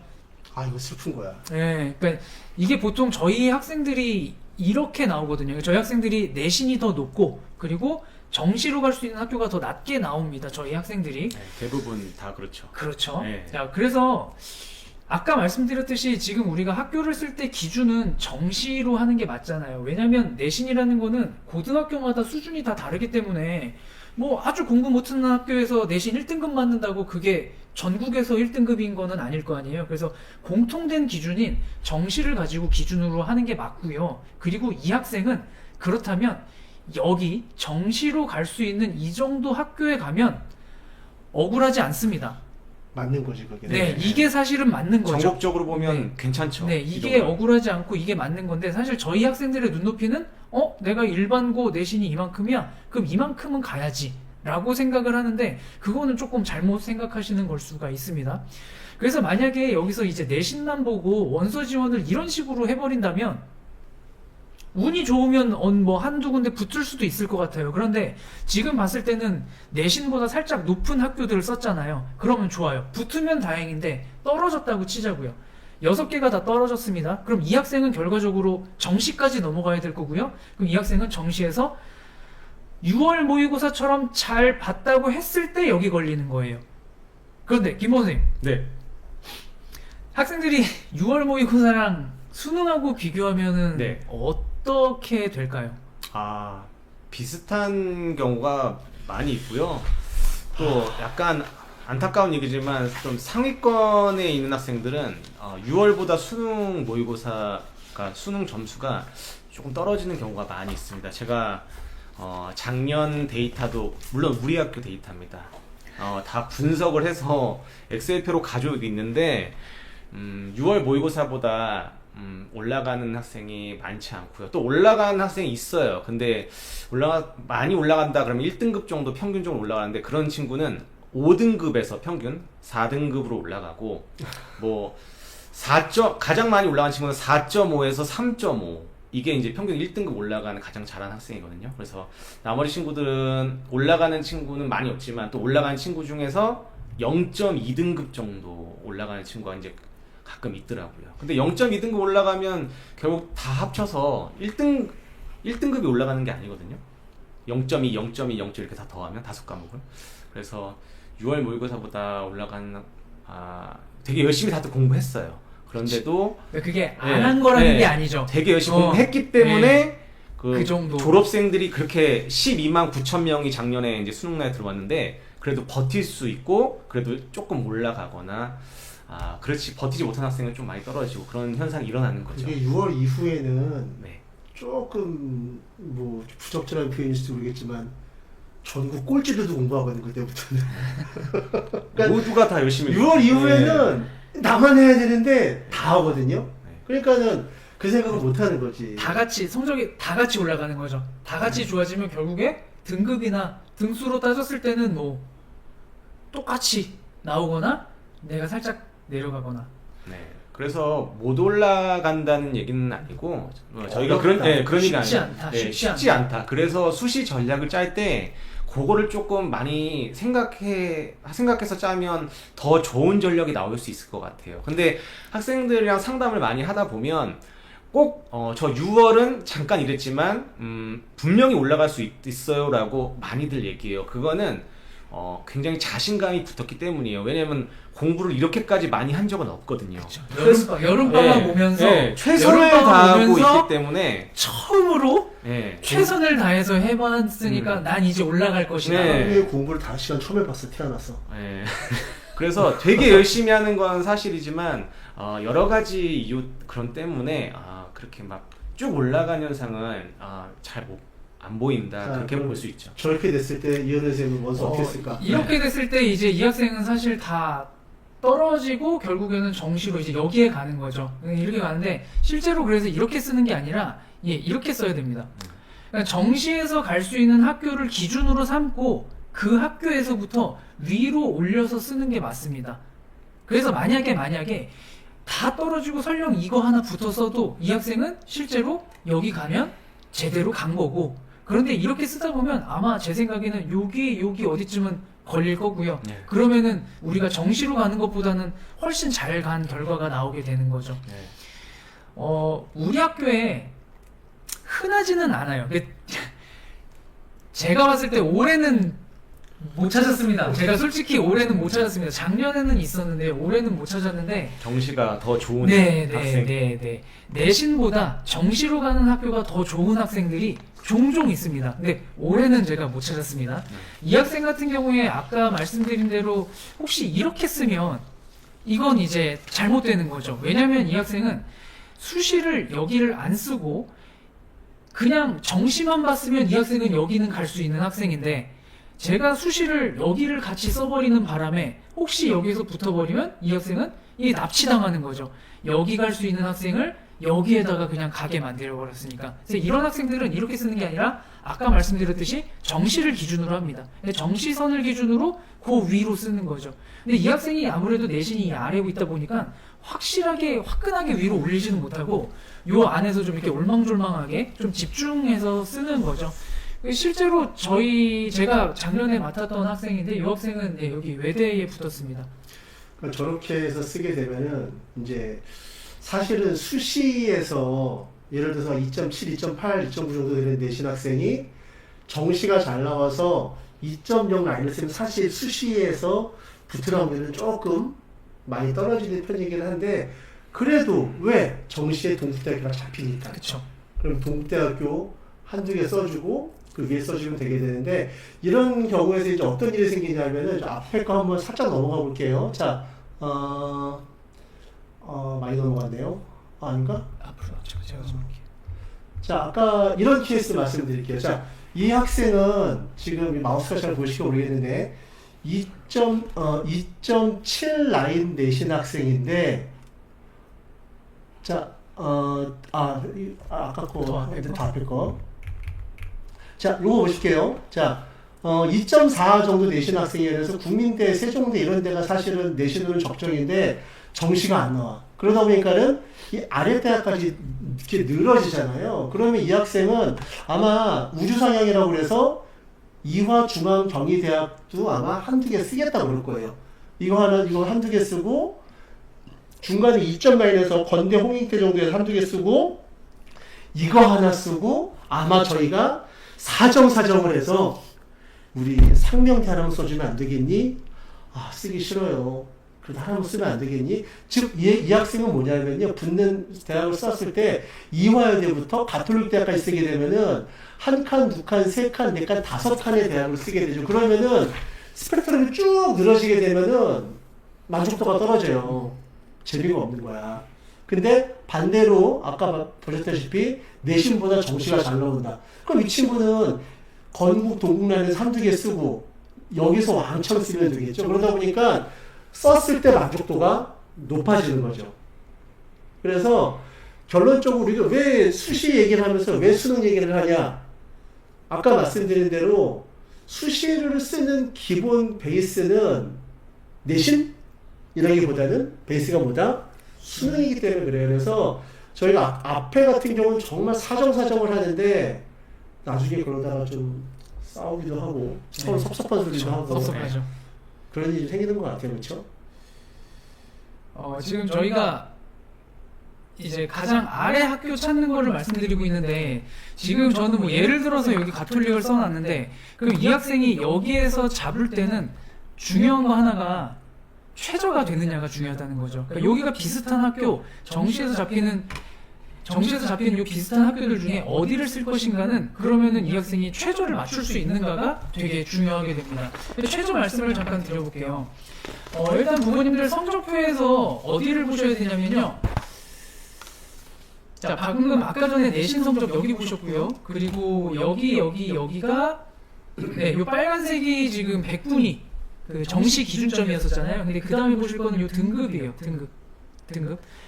아, 이거 슬픈 거야. 네, 그러니까 이게 보통 저희 학생들이 이렇게 나오거든요. 저희 학생들이 내신이 더 높고 그리고 정시로 갈 수 있는 학교가 더 낮게 나옵니다. 저희 학생들이. 네, 대부분 다 그렇죠. 그렇죠. 네. 자, 그래서 아까 말씀드렸듯이 지금 우리가 학교를 쓸 때 기준은 정시로 하는 게 맞잖아요. 왜냐면 내신이라는 거는 고등학교마다 수준이 다 다르기 때문에 아주 공부 못하는 학교에서 내신 1등급 맞는다고 그게 전국에서 1등급인 거는 아닐 거 아니에요. 그래서 공통된 기준인 정시를 가지고 기준으로 하는 게 맞고요. 그리고 이 학생은 그렇다면 여기 정시로 갈 수 있는 이 정도 학교에 가면 억울하지 않습니다. 맞는 거지, 그게. 네, 이게 사실은 맞는 거죠. 전국적으로 보면 네. 괜찮죠. 네, 이게 억울하지 않고 이게 맞는 건데, 사실 저희 학생들의 눈높이는 내가 일반고 내신이 이만큼이야, 그럼 이만큼은 가야지 라고 생각을 하는데, 그거는 조금 잘못 생각하시는 걸 수가 있습니다. 그래서 만약에 여기서 이제 내신만 보고 원서 지원을 이런 식으로 해버린다면 운이 좋으면 한두 군데 붙을 수도 있을 것 같아요. 그런데 지금 봤을 때는 내신보다 살짝 높은 학교들을 썼잖아요. 그러면 좋아요. 붙으면 다행인데 떨어졌다고 치자고요. 6개가 다 떨어졌습니다. 그럼 이 학생은 결과적으로 정시까지 넘어가야 될 거고요. 그럼 이 학생은 정시에서 6월 모의고사처럼 잘 봤다고 했을 때 여기 걸리는 거예요. 그런데 김 선생님, 네. 학생들이 6월 모의고사랑 수능하고 비교하면은 네. 어떻게 될까요? 비슷한 경우가 많이 있고요. 또 약간 안타까운 얘기지만 좀 상위권에 있는 학생들은 6월보다 수능 모의고사가 수능 점수가 조금 떨어지는 경우가 많이 있습니다. 제가 작년 데이터도 물론 우리 학교 데이터입니다. 다 분석을 해서 엑셀표로 가지고 있는데 6월 모의고사보다 올라가는 학생이 많지 않고요. 또 올라가는 학생이 있어요. 근데 많이 올라간다 그러면 1등급 정도 평균적으로 올라가는데, 그런 친구는 5등급에서 평균 4등급으로 올라가고 가장 많이 올라간 친구는 4.5에서 3.5 이게 이제 평균 1등급 올라가는 가장 잘하는 학생이거든요. 그래서 나머지 친구들은 올라가는 친구는 많이 없지만 또 올라가는 친구 중에서 0.2등급 정도 올라가는 친구가 이제 가끔 있더라고요. 근데 0.2등급 올라가면 결국 다 합쳐서 1등급이 올라가는 게 아니거든요. 0.2, 0.2, 0. 이렇게 다 더하면 5과목을. 그래서 6월 모의고사보다 올라가는 되게 열심히 다들 공부했어요. 그런데도 그게 안 한 거라는 게 아니죠. 되게 열심히 공부했기 때문에 그 정도 졸업생들이 그렇게 12만 9천 명이 작년에 이제 수능날에 들어왔는데 그래도 버틸 수 있고 그래도 조금 올라가거나 그렇지 버티지 못한 학생은 좀 많이 떨어지고 그런 현상이 일어나는 거죠. 이게 6월 이후에는 네. 조금 뭐 부적절한 표현일지 모르겠지만 전국 꼴찌들도 공부하거든 그때부터는. 그러니까 모두가 다 열심히 6월 이후에는 나만 해야 되는데 다 하거든요. 네. 그러니까는 그 생각을 못 하는 거지. 다 같이 성적이 다 같이 올라가는 거죠. 다 같이 좋아지면 결국에 등급이나 등수로 따졌을 때는 뭐 똑같이 나오거나 내가 살짝 내려가거나. 네. 그래서 못 올라간다는 얘기는 아니고 저희가 어렵다. 그런 얘기 쉽지 아니에요. 않다. 네, 쉽지 않다. 그래서 수시 전략을 짤 때 그거를 조금 많이 생각해서 짜면 더 좋은 전략이 나올 수 있을 것 같아요. 근데 학생들이랑 상담을 많이 하다 보면 꼭 저 6월은 잠깐 이랬지만 분명히 올라갈 수 있어요라고 많이들 얘기해요. 그거는 굉장히 자신감이 붙었기 때문이에요. 왜냐면 공부를 이렇게까지 많이 한 적은 없거든요. 여름방학 오면서 최선을 다하고 있기 때문에 처음으로 네, 최선을 다해서 해봤으니까 난 이제 올라갈 것이다. 네. 하루에 공부를 5시간 처음 해봤어 태어나서. 네. 그래서 되게 열심히 하는 건 사실이지만 여러 가지 이유 그런 때문에 그렇게 막 쭉 올라간 현상은 잘 안 보인다. 그렇게 볼 수 있죠. 저렇게 됐을 때 이현우 선생님은 원수 어떻게 했을까? 이렇게 됐을 때 이제 이 학생은 사실 다 떨어지고 결국에는 정시로 이제 여기에 가는 거죠. 이렇게 가는데 실제로 그래서 이렇게 쓰는 게 아니라 이렇게 써야 됩니다. 그러니까 정시에서 갈 수 있는 학교를 기준으로 삼고 그 학교에서부터 위로 올려서 쓰는 게 맞습니다. 그래서 만약에 다 떨어지고 설령 이거 하나 붙었어도 이 학생은 실제로 여기 가면 제대로 간 거고, 그런데 이렇게 쓰다 보면 아마 제 생각에는 여기 어디쯤은 걸릴 거고요. 네. 그러면은 우리가 정시로 가는 것보다는 훨씬 잘 간 결과가 나오게 되는 거죠. 네. 우리 학교에 흔하지는 않아요. 제가 봤을 때 올해는 못 찾았습니다. 제가 솔직히 올해는 못 찾았습니다. 작년에는 있었는데 올해는 못 찾았는데 정시가 더 좋은 학생. 네. 내신보다 정시로 가는 학교가 더 좋은 학생들이 종종 있습니다. 근데 올해는 제가 못 찾았습니다. 이 학생 같은 경우에 아까 말씀드린 대로 혹시 이렇게 쓰면 이건 이제 잘못되는 거죠. 왜냐면 이 학생은 수시를 여기를 안 쓰고 그냥 정시만 봤으면 이 학생은 여기는 갈 수 있는 학생인데 제가 수시를 여기를 같이 써버리는 바람에 혹시 여기서 붙어버리면 이 학생은 이게 납치당하는 거죠. 여기 갈 수 있는 학생을 여기에다가 그냥 가게 만들어버렸으니까. 그래서 이런 학생들은 이렇게 쓰는 게 아니라 아까 말씀드렸듯이 정시를 기준으로 합니다. 정시선을 기준으로 그 위로 쓰는 거죠. 근데 이 학생이 아무래도 내신이 이 아래고 있다 보니까 화끈하게 위로 올리지는 못하고 요 안에서 좀 이렇게 올망졸망하게 좀 집중해서 쓰는 거죠. 실제로 제가 작년에 맡았던 학생인데 이 학생은 여기 외대에 붙었습니다. 그러니까 저렇게 해서 쓰게 되면은 이제 사실은 수시에서 예를 들어서 2.7, 2.8, 2.9 정도 되는 내신 학생이 정시가 잘 나와서 2.0 라인을 쓰면 사실 수시에서 붙으라면 조금 많이 떨어지는 편이긴 한데 그래도 왜 정시에 동국대학교가 잡히니까. 그렇죠. 그럼 동국대학교 한두 개 써주고 그 위에 써주면 되게 되는데 이런 경우에서 이제 어떤 일이 생기냐면은 앞에 거 한번 살짝 넘어가 볼게요. 자, 많이 넘어갔네요. 아닌가? 앞으로 제가 좀 할게요. 자, 아까 이런 케이스 말씀드릴게요. 자, 이 학생은 지금 마우스가 잘 보시고 모르겠는데 2.7 라인 내신 학생인데 자, 아까 거 더 앞에 거. 자, 요거 보실게요. 자, 2.4 정도 내신 학생이라서 국민대, 세종대 이런 데가 사실은 내신으로는 적정인데 정시가 안 나와. 그러다 보니까는 이 아래 대학까지 이렇게 늘어지잖아요. 그러면 이 학생은 아마 우주상향이라고 그래서 이화중앙경희대학도 아마 한두 개 쓰겠다고 그럴 거예요. 이거 한두 개 쓰고 중간에 2점 라인에서 건대 홍익대 정도에서 한두 개 쓰고 이거 하나 쓰고 아마 저희가 사정을 해서 우리 상명대 하나만 써주면 안 되겠니? 아, 쓰기 싫어요. 그래도 하나만 쓰면 안 되겠니? 즉, 이 학생은 뭐냐면요. 붙는 대학을 썼을 때 이화여대부터 가톨릭 대학까지 쓰게 되면은 한 칸, 두 칸, 세 칸, 네 칸, 다섯 칸의 대학을 쓰게 되죠. 그러면은 스펙트럼이 쭉 늘어지게 되면은 만족도가 떨어져요. 재미가 없는 거야. 근데 반대로 아까 보셨다시피 내신보다 정시가 잘 나온다. 그럼 이 친구는 건국 동국란에서 한두 개 쓰고 여기서 왕창 쓰면 되겠죠. 그러다 보니까 썼을 때 만족도가 높아지는 거죠. 그래서 결론적으로 우리가 왜 수시 얘기를 하면서 왜 수능 얘기를 하냐? 아까 말씀드린 대로 수시를 쓰는 기본 베이스는 내신이라기보다는 베이스가 뭐다? 수능이기 때문에 그래요. 그래서 저희가 앞에 같은 경우는 정말 사정을 하는데 나중에 그러다가 좀 싸우기도 하고 서로 섭섭한 소리도 하고 섭섭하죠. 그런 일이 생기는 것 같아요. 그렇죠? 지금 저희가 이제 가장 아래 학교 찾는 거를 말씀드리고 있는데 지금 저는 뭐 예를 들어서 여기 가톨릭을 써놨는데 그럼 이 학생이 여기에서 잡을 때는 중요한 거 하나가 최저가 되느냐가 중요하다는 거죠. 그러니까 여기가 비슷한 학교, 정시에서 잡히는 이 비슷한 학교들 중에 어디를 쓸 것인가는 그러면은 이 학생이 최저를 맞출 수 있는가가 되게 중요하게 됩니다. 최저 말씀을 잠깐 드려볼게요. 일단 부모님들 성적표에서 어디를 보셔야 되냐면요. 자, 방금 아까 전에 내신 성적 여기 보셨고요. 그리고 여기가 네, 요 빨간색이 지금 100분위 그 정시 기준점이었었잖아요. 근데 그 다음에 보실 거는 요 등급이에요. 등급.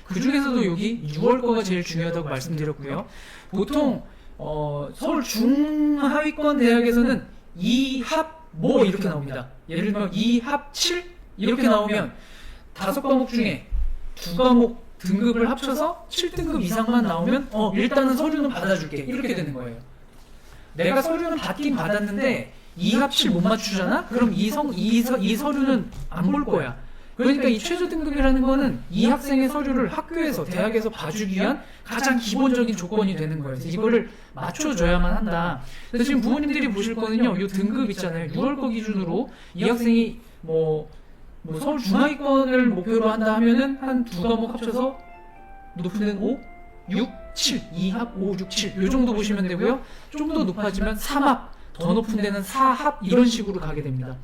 그 중에서도 여기 6월 거가 제일 중요하다고 말씀드렸고요. 보통 서울 중하위권 대학에서는 2합 뭐 이렇게 나옵니다. 예를 들면 2합 7 이렇게 나오면 5과목 중에 2과목 등급을 합쳐서 7등급 이상만 나오면 일단은 서류는 받아줄게 이렇게 되는 거예요. 내가 서류는 받긴 받았는데 2합 7 못 맞추잖아? 그럼 이 서류는 안 볼 거야. 그러니까 이 최저 등급이라는 거는 이 학생의 서류를 학교에서 대학에서 봐주기 위한 가장 기본적인 조건이 되는 거예요. 그래서 이거를 맞춰줘야만 한다. 그래서 지금 부모님들이 보실 거는요, 이 등급 있잖아요. 6월 거 기준으로 이 학생이 뭐 서울 중하위권을 목표로 한다 하면은 한 2과목 합쳐서 높은 데는 5, 6, 7, 2합, 5, 6, 7 요 정도 보시면 되고요. 좀 더 높아지면 3합, 더 높은 데는 4합 이런 식으로 가게 됩니다.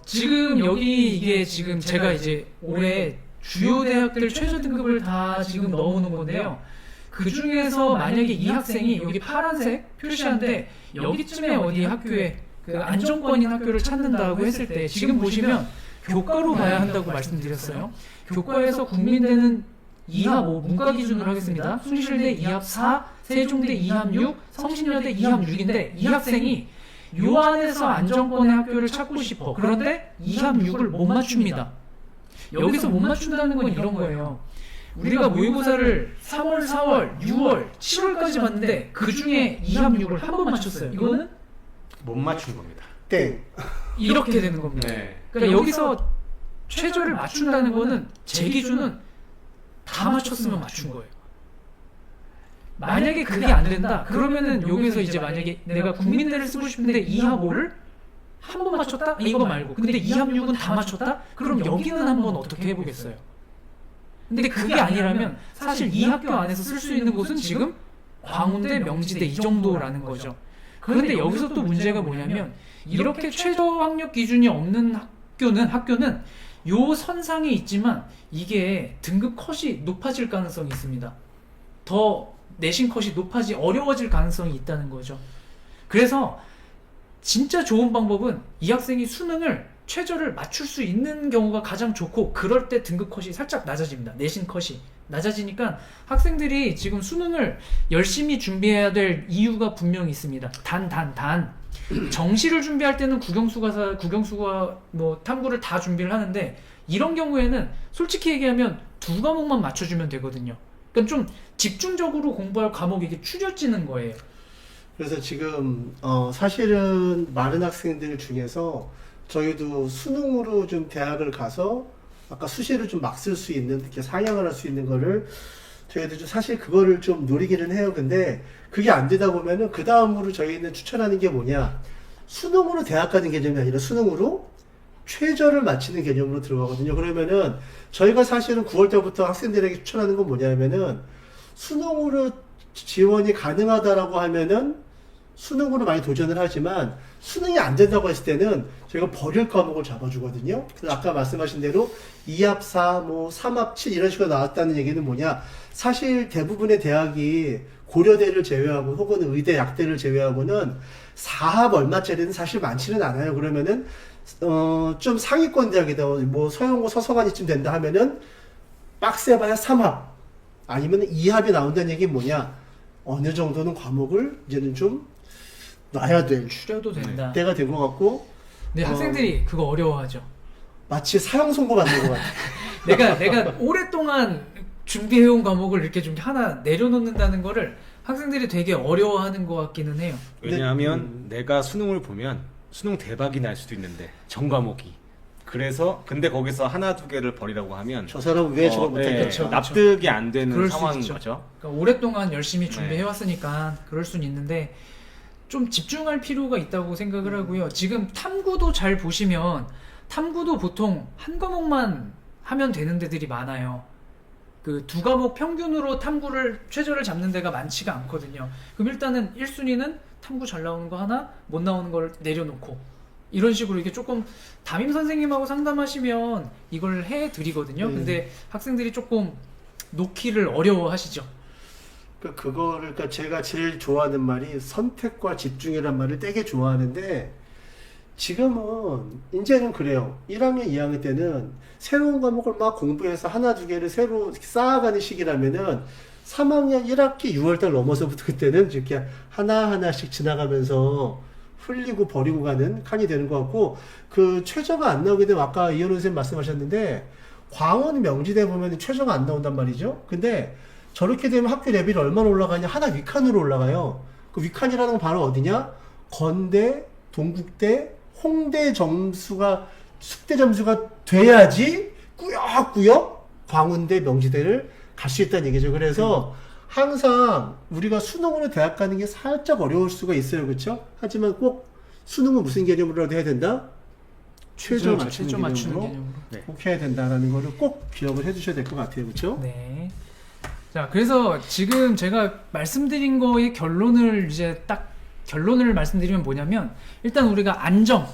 지금 여기 이게 지금 제가 이제 올해 주요 대학들 최저 등급을 다 지금 넣어놓은 건데요. 그 중에서 만약에 이 학생이 여기 파란색 표시한데 여기쯤에 어디 학교에 그 안정권인 학교를 찾는다고 했을 때 지금 보시면 교과로 가야 한다고 말씀드렸어요. 교과에서 국민대는 2합 5 문과 기준으로 하겠습니다. 숭실대 2합 4, 세종대 2합 6, 성신여대 2합 6인데 이 학생이 요 안에서 안정권의 학교를 찾고 싶어. 그런데 2합 6을 못 맞춥니다. 여기서 못 맞춘다는 건 이런 거예요. 우리가 모의고사를 3월, 4월, 6월, 7월까지 봤는데 그 중에 2합 6을 한 번 맞췄어요. 이거는 못 맞춘 겁니다. 땡. 이렇게 되는 겁니다. 네. 그러니까 여기서 최저를 맞춘다는 거는 제 기준은 다 맞췄으면 맞춘 거예요. 만약에 그게 안 된다 그러면은 여기서 이제 만약에 내가 국민대를 쓰고 싶은데 2합 5를 한 번 맞췄다? 이거 말고 근데 2합 6은 다 맞췄다? 그럼 여기는 한번 어떻게 해보겠어요. 근데 그게 아니라면 사실 이 학교 안에서 쓸 수 있는 곳은 지금 광운대, 명지대 이 정도라는 거죠. 그런데 여기서 또 문제가 뭐냐면 이렇게 최저 학력 기준이 없는 학교는 요 선상에 있지만 이게 등급 컷이 높아질 가능성이 있습니다. 더 내신 컷이 어려워질 가능성이 있다는 거죠. 그래서 진짜 좋은 방법은 이 학생이 수능을 최저를 맞출 수 있는 경우가 가장 좋고 그럴 때 등급 컷이 살짝 낮아집니다. 내신 컷이 낮아지니까 학생들이 지금 수능을 열심히 준비해야 될 이유가 분명히 있습니다. 단 정시를 준비할 때는 국영수가 뭐 탐구를 다 준비를 하는데 이런 경우에는 솔직히 얘기하면 2과목만 맞춰주면 되거든요. 그러니까 좀 집중적으로 공부할 과목이 이게 추려지는 거예요. 그래서 지금 사실은 많은 학생들 중에서 저희도 수능으로 좀 대학을 가서 아까 수시를 좀 막 쓸 수 있는 이렇게 상향을 할 수 있는 거를 저희도 좀 사실 그거를 좀 노리기는 해요. 근데 그게 안 되다 보면은 그 다음으로 저희는 추천하는 게 뭐냐, 수능으로 대학 가는 개념이 아니라 수능으로 최저를 맞추는 개념으로 들어가거든요. 그러면은 저희가 사실은 9월 달부터 학생들에게 추천하는 건 뭐냐면은 수능으로 지원이 가능하다라고 하면은 수능으로 많이 도전을 하지만 수능이 안 된다고 했을 때는 저희가 버릴 과목을 잡아주거든요. 그래서 아까 말씀하신 대로 2합 4, 뭐 3합 7 이런 식으로 나왔다는 얘기는 뭐냐, 사실 대부분의 대학이 고려대를 제외하고 혹은 의대, 약대를 제외하고는 4합 얼마짜리는 사실 많지는 않아요. 그러면은 좀 상위권 대학이다, 뭐 서영고 서성한이쯤 된다 하면은 빡세봐야 3합 아니면 2합이 나온다는 얘기는 뭐냐, 어느 정도는 과목을 이제는 좀 놔야 될 추려도 된다. 때가 된 것 같고. 근데 학생들이 그거 어려워하죠. 마치 사형 선고 받는 것 같아. 내가 오랫동안 준비해온 과목을 이렇게 좀 하나 내려놓는다는 거를 학생들이 되게 어려워하는 것 같기는 해요. 왜냐하면 내가 수능을 보면 수능 대박이 날 수도 있는데 전 과목이, 그래서 근데 거기서 하나 두 개를 버리라고 하면 저 사람은 왜 저걸 못했겠죠? 납득이 안 되는 그럴 수 상황인 있죠. 거죠. 그러니까 오랫동안 열심히 준비해왔으니까 그럴 수는 있는데 좀 집중할 필요가 있다고 생각을 하고요. 지금 탐구도 잘 보시면 탐구도 보통 한 과목만 하면 되는 데들이 많아요. 그 2과목 평균으로 탐구를 최저를 잡는 데가 많지가 않거든요. 그럼 일단은 1순위는 탐구 잘 나오는 거 하나, 못 나오는 걸 내려놓고 이런 식으로 이게 조금 담임 선생님하고 상담하시면 이걸 해드리거든요. 근데 학생들이 조금 놓기를 어려워하시죠. 그러니까 제가 제일 좋아하는 말이 선택과 집중이란 말을 되게 좋아하는데, 지금은 이제는 그래요. 1학년, 2학년 때는 새로운 과목을 막 공부해서 하나 두 개를 새로 쌓아가는 시기라면은 3학년 1학기 6월달 넘어서부터 그때는 이렇게 하나하나씩 지나가면서 흘리고 버리고 가는 칸이 되는 것 같고, 그 최저가 안 나오게 되면 아까 이현우 선생님 말씀하셨는데 광원 명지대 보면 최저가 안 나온단 말이죠. 근데 저렇게 되면 학교 레벨이 얼마나 올라가냐, 하나 윗칸으로 올라가요. 그 윗칸이라는 건 바로 어디냐, 건대, 동국대, 홍대 점수가, 숙대 점수가 돼야지 꾸역꾸역 광운대, 명지대를 갈 수 있다는 얘기죠. 그래서 항상 우리가 수능으로 대학 가는 게 살짝 어려울 수가 있어요. 그렇죠? 하지만 꼭 수능은 무슨 개념으로라도 해야 된다? 최저 맞추는 개념으로 꼭 해야 된다라는 거를 꼭 기억을 해주셔야 될 것 같아요. 그렇죠? 네. 자, 그래서 지금 제가 말씀드린 거의 결론을 말씀드리면 뭐냐면, 일단 우리가 안정,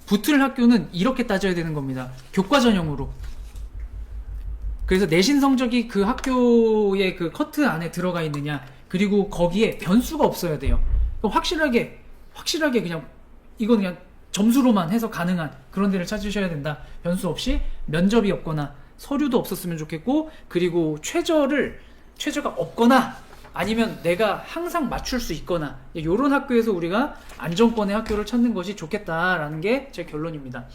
붙을 학교는 이렇게 따져야 되는 겁니다. 교과 전형으로. 그래서 내신 성적이 그 학교의 그 커트 안에 들어가 있느냐, 그리고 거기에 변수가 없어야 돼요. 확실하게 그냥 이건 그냥 점수로만 해서 가능한 그런 데를 찾으셔야 된다. 변수 없이 면접이 없거나 서류도 없었으면 좋겠고, 그리고 최저가 없거나 아니면 내가 항상 맞출 수 있거나, 이런 학교에서 우리가 안정권의 학교를 찾는 것이 좋겠다라는 게 제 결론입니다.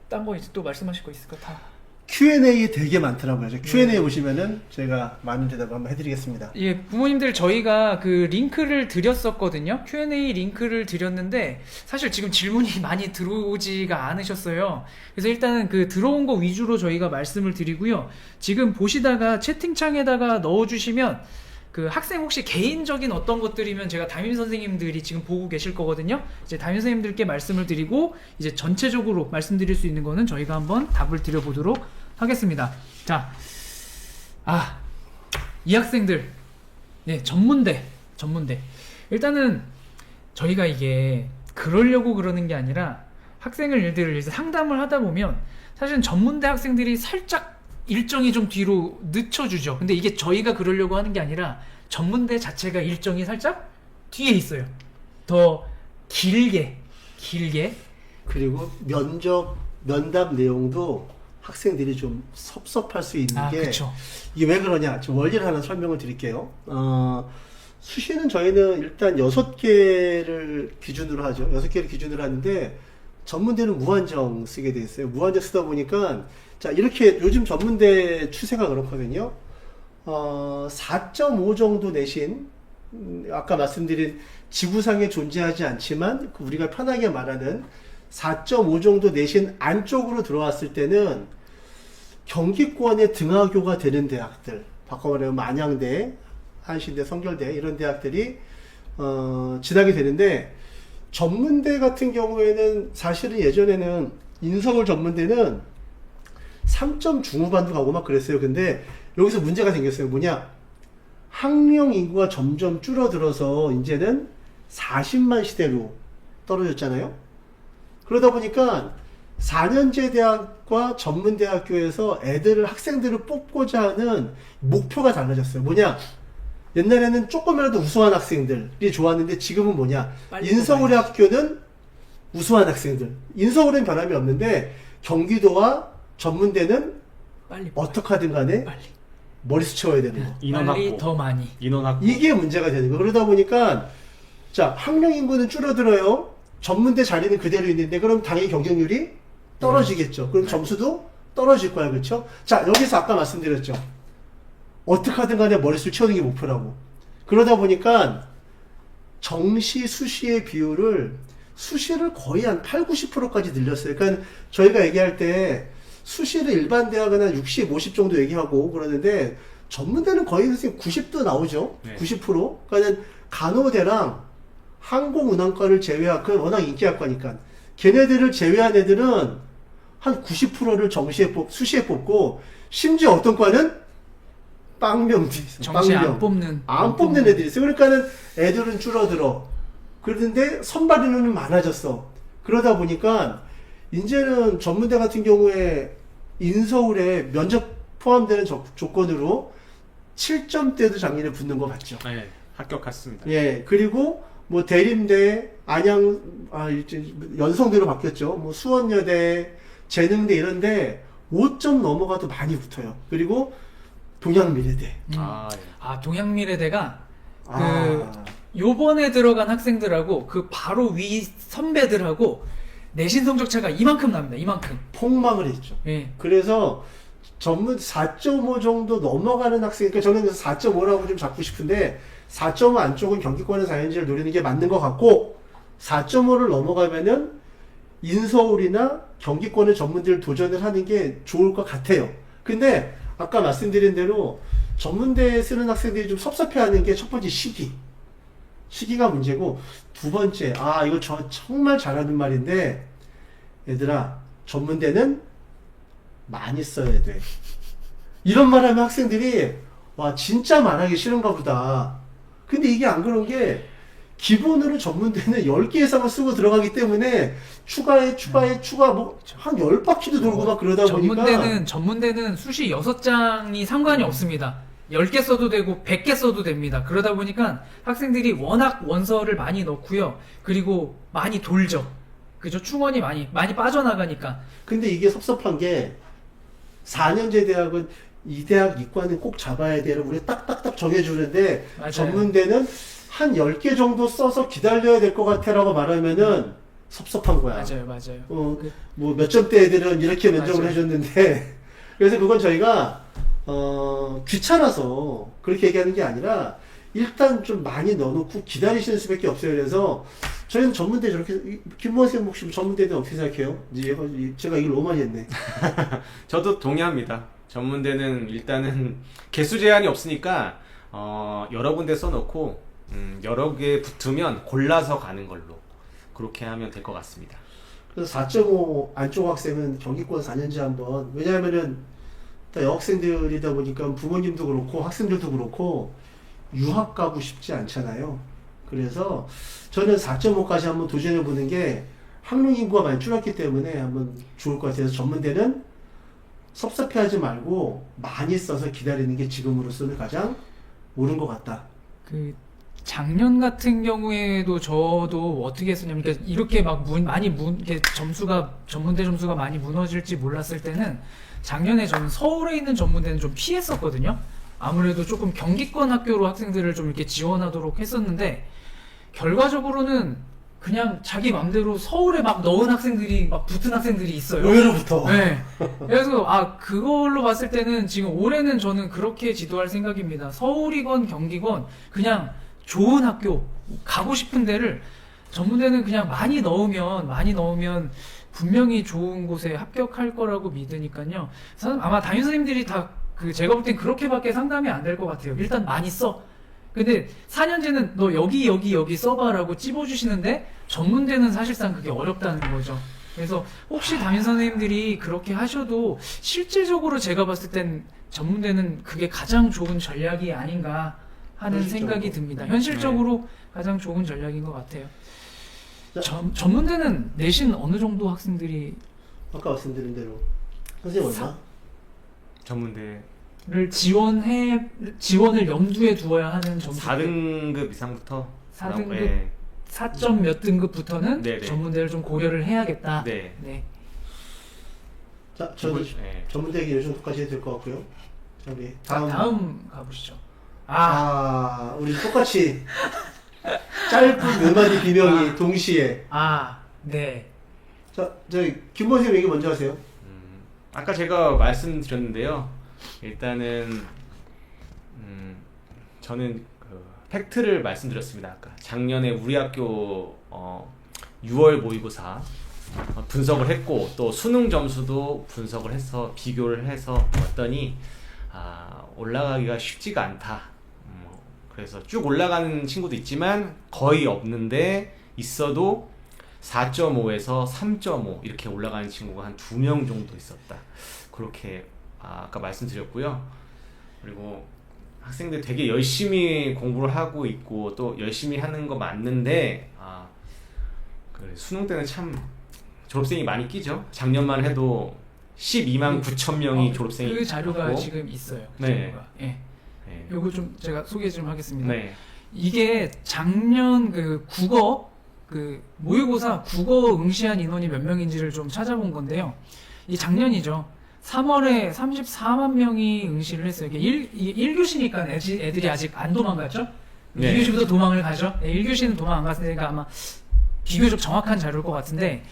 딴 거 이제 또 말씀하실 거 있을까? 다. Q&A 되게 많더라고요. Q&A 보시면은 제가 많은 대답 한번 해드리겠습니다. 예, 부모님들 저희가 그 링크를 드렸었거든요. Q&A 링크를 드렸는데 사실 지금 질문이 많이 들어오지가 않으셨어요. 그래서 일단은 그 들어온 거 위주로 저희가 말씀을 드리고요. 지금 보시다가 채팅창에다가 넣어주시면 그 학생 혹시 개인적인 어떤 것들이면 제가 담임 선생님들이 지금 보고 계실 거거든요. 이제 담임 선생님들께 말씀을 드리고 이제 전체적으로 말씀드릴 수 있는 거는 저희가 한번 답을 드려보도록 하겠습니다. 자, 이 학생들, 네, 전문대. 일단은 저희가 이게 그러려고 그러는 게 아니라 학생들을 이제 상담을 하다 보면 사실은 전문대 학생들이 살짝 일정이 좀 뒤로 늦춰주죠. 근데 이게 저희가 그러려고 하는 게 아니라 전문대 자체가 일정이 살짝 뒤에 있어요. 더 길게. 그리고 면담 내용도 학생들이 좀 섭섭할 수 있는 게, 그쵸. 이게 왜 그러냐, 저 원리를 하나 설명을 드릴게요. 수시는 저희는 일단 6개를 기준으로 하죠. 6개를 기준으로 하는데 전문대는 무한정 쓰게 돼 있어요. 무한정 쓰다 보니까 자 이렇게 요즘 전문대 추세가 그렇거든요. 4.5 정도 내신 아까 말씀드린 지구상에 존재하지 않지만 우리가 편하게 말하는 4.5 정도 내신 안쪽으로 들어왔을 때는 경기권에 등하교가 되는 대학들, 바꿔 말하면 안양대, 한신대, 성결대 이런 대학들이 지나게 되는데 전문대 같은 경우에는 사실은 예전에는 인서울 전문대는 3점 중후반도 가고 막 그랬어요. 근데 여기서 문제가 생겼어요. 뭐냐? 학령 인구가 점점 줄어들어서 이제는 40만 시대로 떨어졌잖아요. 그러다 보니까 4년제 대학과 전문대학교에서 학생들을 뽑고자 하는 목표가 달라졌어요. 뭐냐? 옛날에는 조금이라도 우수한 학생들이 좋았는데 지금은 뭐냐? 인서울의 학교는 우수한 학생들. 인서울은 변함이 없는데 경기도와 전문대는 빨리 어떻게 하든 간에 빨리 머리수 채워야 되는 거. 인원 빨리 확보. 더 많이. 인원 확보. 이게 문제가 되는 거. 그러다 보니까 자 학령 인구는 줄어들어요. 전문대 자리는 그대로 있는데 그럼 당연히 경쟁률이 떨어지겠죠. 그럼 점수도 떨어질 거야, 그렇죠? 자 여기서 아까 말씀드렸죠. 어떻게 하든 간에 머리수를 채우는 게 목표라고. 그러다 보니까 정시, 수시의 비율을 수시를 거의 한 8, 90%까지 늘렸어요. 그러니까 저희가 얘기할 때 수시를 일반 대학은 한 60, 50 정도 얘기하고 그러는데 전문대는 거의 90도 나오죠. 네. 90%. 그러니까 간호대랑 항공운항과를 제외한, 그 워낙 인기학과니까 걔네들을 제외한 애들은 한 90%를 수시에 뽑고 심지어 어떤 과는 빵명도 있어요. 정시 빵명. 안 뽑는 애들이 있어요. 그러니까는 애들은 줄어들어. 그런데 선발 인원은 많아졌어. 그러다 보니까 이제는 전문대 같은 경우에 인서울에 면접 포함되는 조건으로 7점대도 작년에 붙는 거 봤죠. 네, 합격했습니다. 예, 그리고 뭐 대림대, 안양, 이제 연성대로 바뀌었죠. 뭐 수원여대, 재능대 이런데 5점 넘어가도 많이 붙어요. 그리고 동양미래대. 예. 동양미래대가 아, 요번에 들어간 학생들하고 그 바로 위 선배들하고 내신 성적 차가 이만큼 납니다. 이만큼. 폭망을 했죠. 예. 그래서 전문 4.5 정도 넘어가는 학생, 그러니까 저는 그래서 4.5라고 좀 잡고 싶은데 4.5 안쪽은 경기권의 4년제를 노리는 게 맞는 것 같고 4.5를 넘어가면은 인서울이나 경기권의 전문대를 도전을 하는 게 좋을 것 같아요. 근데 아까 말씀드린 대로 전문대에 쓰는 학생들이 좀 섭섭해하는 게 첫 번째 시기가 문제고 두 번째 이거 저 정말 잘하는 말인데 얘들아 전문대는 많이 써야 돼. 이런 말 하면 학생들이 와 진짜 말하기 싫은가 보다. 근데 이게 안 그런 게 기본으로 전문대는 10개 이상을 쓰고 들어가기 때문에 추가 뭐 한 10바퀴도 돌고 막 그러다 보니까 전문대는 수시 6장이 상관이 없습니다. 10개 써도 되고 100개 써도 됩니다. 그러다 보니까 학생들이 워낙 원서를 많이 넣고요. 그리고 많이 돌죠. 그죠? 충원이 많이 빠져나가니까. 근데 이게 섭섭한 게 4년제 대학은 이 대학 이과는 꼭 잡아야 돼를 우리 딱딱딱 정해주는데 맞아요. 전문대는 한 10개 정도 써서 기다려야 될 것 같아 라고 말하면은 섭섭한 거야. 맞아요. 뭐 몇 점대 애들은 이렇게 면접을 맞아요. 해줬는데 그래서 그건 저희가 귀찮아서 그렇게 얘기하는 게 아니라 일단 좀 많이 넣어놓고 기다리시는 수밖에 없어요. 그래서 저희는 전문대 저렇게 김모원 선생님 혹시 전문대는 어떻게 생각해요? 제가 이걸 너무 많이 했네. 저도 동의합니다. 전문대는 일단은 개수 제한이 없으니까 여러 군데 써놓고 여러 개 붙으면 골라서 가는 걸로 그렇게 하면 될 것 같습니다. 그래서 4.5 안쪽 학생은 경기권 4년제 한번 왜냐하면은 다 여학생들이다 보니까 부모님도 그렇고 학생들도 그렇고 유학 가고 싶지 않잖아요. 그래서 저는 4.5까지 한번 도전해 보는 게 학령 인구가 많이 줄었기 때문에 한번 좋을 것 같아서 전문대는 섭섭해하지 말고 많이 써서 기다리는 게 지금으로서는 가장 옳은 것 같다. 작년 같은 경우에도 저도 어떻게 했었냐면 이렇게 막 이렇게 전문대 점수가 많이 무너질지 몰랐을 때는 작년에 저는 서울에 있는 전문대는 좀 피했었거든요. 아무래도 조금 경기권 학교로 학생들을 좀 이렇게 지원하도록 했었는데 결과적으로는 그냥 자기 맘대로 서울에 막 넣은 학생들이 막 붙은 학생들이 있어요. 의외로부터. 네. 그래서 그걸로 봤을 때는 지금 올해는 저는 그렇게 지도할 생각입니다. 서울이건 경기건 그냥 좋은 학교 가고 싶은 데를 전문대는 그냥 많이 넣으면 분명히 좋은 곳에 합격할 거라고 믿으니까요. 아마 담임 선생님들이 다 제가 볼 땐 그렇게밖에 상담이 안 될 것 같아요. 일단 많이 써. 근데 4년제는 너 여기 써봐라고 찝어주시는데 전문대는 사실상 그게 어렵다는 거죠. 그래서 혹시 담임 선생님들이 그렇게 하셔도 실질적으로 제가 봤을 땐 전문대는 그게 가장 좋은 전략이 아닌가 하는 현실적으로. 생각이 듭니다. 현실적으로 가장 좋은 전략인 것 같아요. 자. 전문대는 내신 어느 정도 학생들이 아까 말씀드린 대로 선생님 얼마? 전문대 를 지원을 염두에 두어야 하는 점수 4등급 이상부터 4등급? 네. 4점 몇 등급부터는 네네. 전문대를 좀 고려를 해야겠다. 네. 네. 자, 저는 네. 전문대 얘기 이 정도까지 해도 될 것 같고요. 자, 우리 다음 가보시죠. 우리 똑같이 짧은 몇 마디 비명이 동시에. 네. 자, 저희 김모 선생님 얘기 먼저 하세요. 아까 제가 말씀드렸는데요. 일단은 저는 그 팩트를 말씀드렸습니다. 아까 작년에 우리 학교 6월 모의고사 분석을 했고 또 수능 점수도 분석을 해서 비교를 해서 봤더니 올라가기가 쉽지가 않다. 그래서 쭉 올라가는 친구도 있지만 거의 없는데 있어도 4.5에서 3.5 이렇게 올라가는 친구가 한 2명 정도 있었다. 그렇게 아까 말씀드렸고요. 그리고 학생들 되게 열심히 공부를 하고 있고 또 열심히 하는 거 맞는데 그래, 수능 때는 참 졸업생이 많이 끼죠. 작년만 해도 12만 9천 명이 졸업생이 그 자료가 있고. 지금 있어요. 그 네. 자료가. 예. 네. 요거 좀 제가 소개 좀 하겠습니다. 네. 이게 작년 국어 모의고사 국어 응시한 인원이 몇 명인지를 좀 찾아본 건데요. 이 작년이죠. 3월에 34만 명이 응시를 했어요. 이게 1교시니까 애들이 아직 안 도망갔죠? 네. 2교시부터 도망을 가죠? 1교시는 도망 안 갔으니까 아마 비교적 정확한 자료일 것 같은데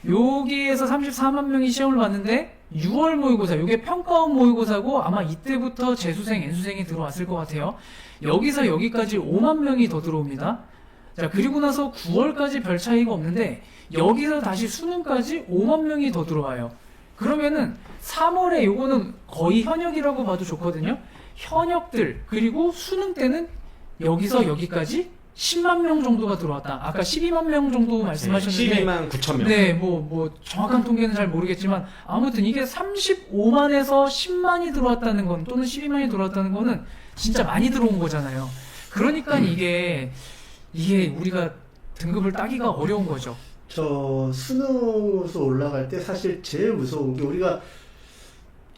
여기에서 34만 명이 시험을 봤는데 6월 모의고사, 이게 평가원 모의고사고 아마 이때부터 재수생, N수생이 들어왔을 것 같아요. 여기서 여기까지 5만 명이 더 들어옵니다. 자, 그리고 나서 9월까지 별 차이가 없는데 여기서 다시 수능까지 5만 명이 더 들어와요. 그러면은 3월에 요거는 거의 현역이라고 봐도 좋거든요. 현역들 그리고 수능 때는 여기서 여기까지 10만 명 정도가 들어왔다. 아까 12만 명 정도 말씀하셨는데 12만 9천 명. 네, 뭐 정확한 통계는 잘 모르겠지만 아무튼 이게 35만에서 10만이 들어왔다는 건 또는 12만이 들어왔다는 거는 진짜 많이 들어온 거잖아요. 그러니까 이게 우리가 등급을 따기가 어려운 거죠. 저 수능으로서 올라갈 때 사실 제일 무서운 게 우리가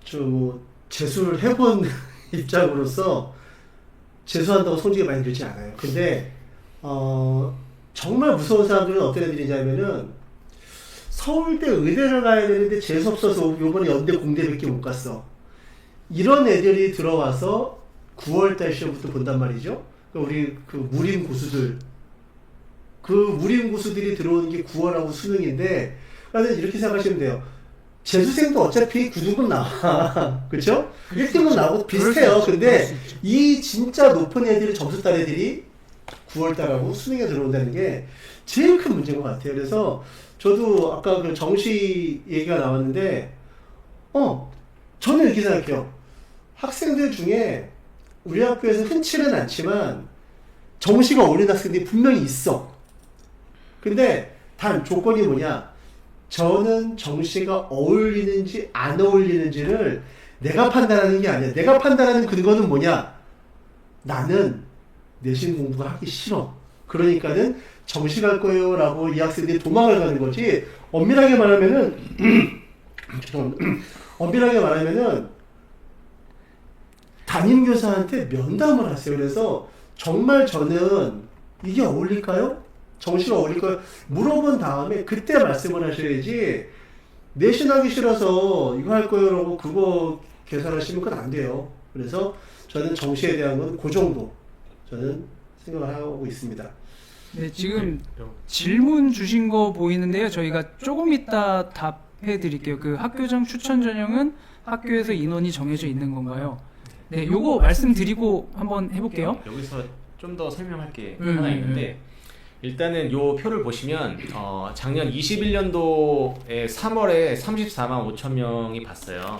좀 재수를 해본 입장으로서 재수한다고 성적이 많이 들지 않아요. 근데 정말 무서운 사람들은 어떤 애들이냐면은 서울대 의대를 가야 되는데 재수 없어서 요번에 연대 공대밖에 못 갔어. 이런 애들이 들어와서 9월달 시험부터 본단 말이죠. 우리 무림 고수들, 무림 고수들이 들어오는 게 9월하고 수능인데, 그래서 이렇게 생각하시면 돼요. 재수생도 어차피 9등급 나와. 그쵸? 1등급 나오고 비슷해요. 근데 이 진짜 높은 애들이 점수 딸 애들이 9월달하고 수능에 들어온다는 게 제일 큰 문제인 것 같아요. 그래서 저도 아까 그 정시 얘기가 나왔는데, 저는 이렇게 생각해요. 학생들 중에 우리 학교에서 흔치는 않지만 정시가 어울리는 학생들이 분명히 있어. 근데 단 조건이 뭐냐? 저는 정시가 어울리는지 안 어울리는지를 내가 판단하는 게 아니야. 내가 판단하는 근거는 뭐냐? 나는 내신 공부가 하기 싫어. 그러니까는 정시 갈 거예요 라고 이 학생들이 도망을 가는 거지. 엄밀하게 말하면은 엄밀하게 말하면은 담임교사한테 면담을 하세요. 그래서 정말 저는 이게 어울릴까요? 정시가 어울릴까요? 물어본 다음에 그때 말씀을 하셔야지, 내신하기 싫어서 이거 할 거예요 라고 그거 계산하시면 그건 안 돼요. 그래서 저는 정시에 대한 건 그 정도 저는 생각을 하고 있습니다. 네, 지금 질문 주신 거 보이는데요. 저희가 조금 이따 답해 드릴게요. 그 학교장 추천 전형은 학교에서 인원이 정해져 있는 건가요? 네, 요거 말씀드리고 한번 해볼게요. 여기서 좀 더 설명할 게 하나 있는데 일단은 요 표를 보시면 작년 21년도에 3월에 34만 5천 명이 봤어요.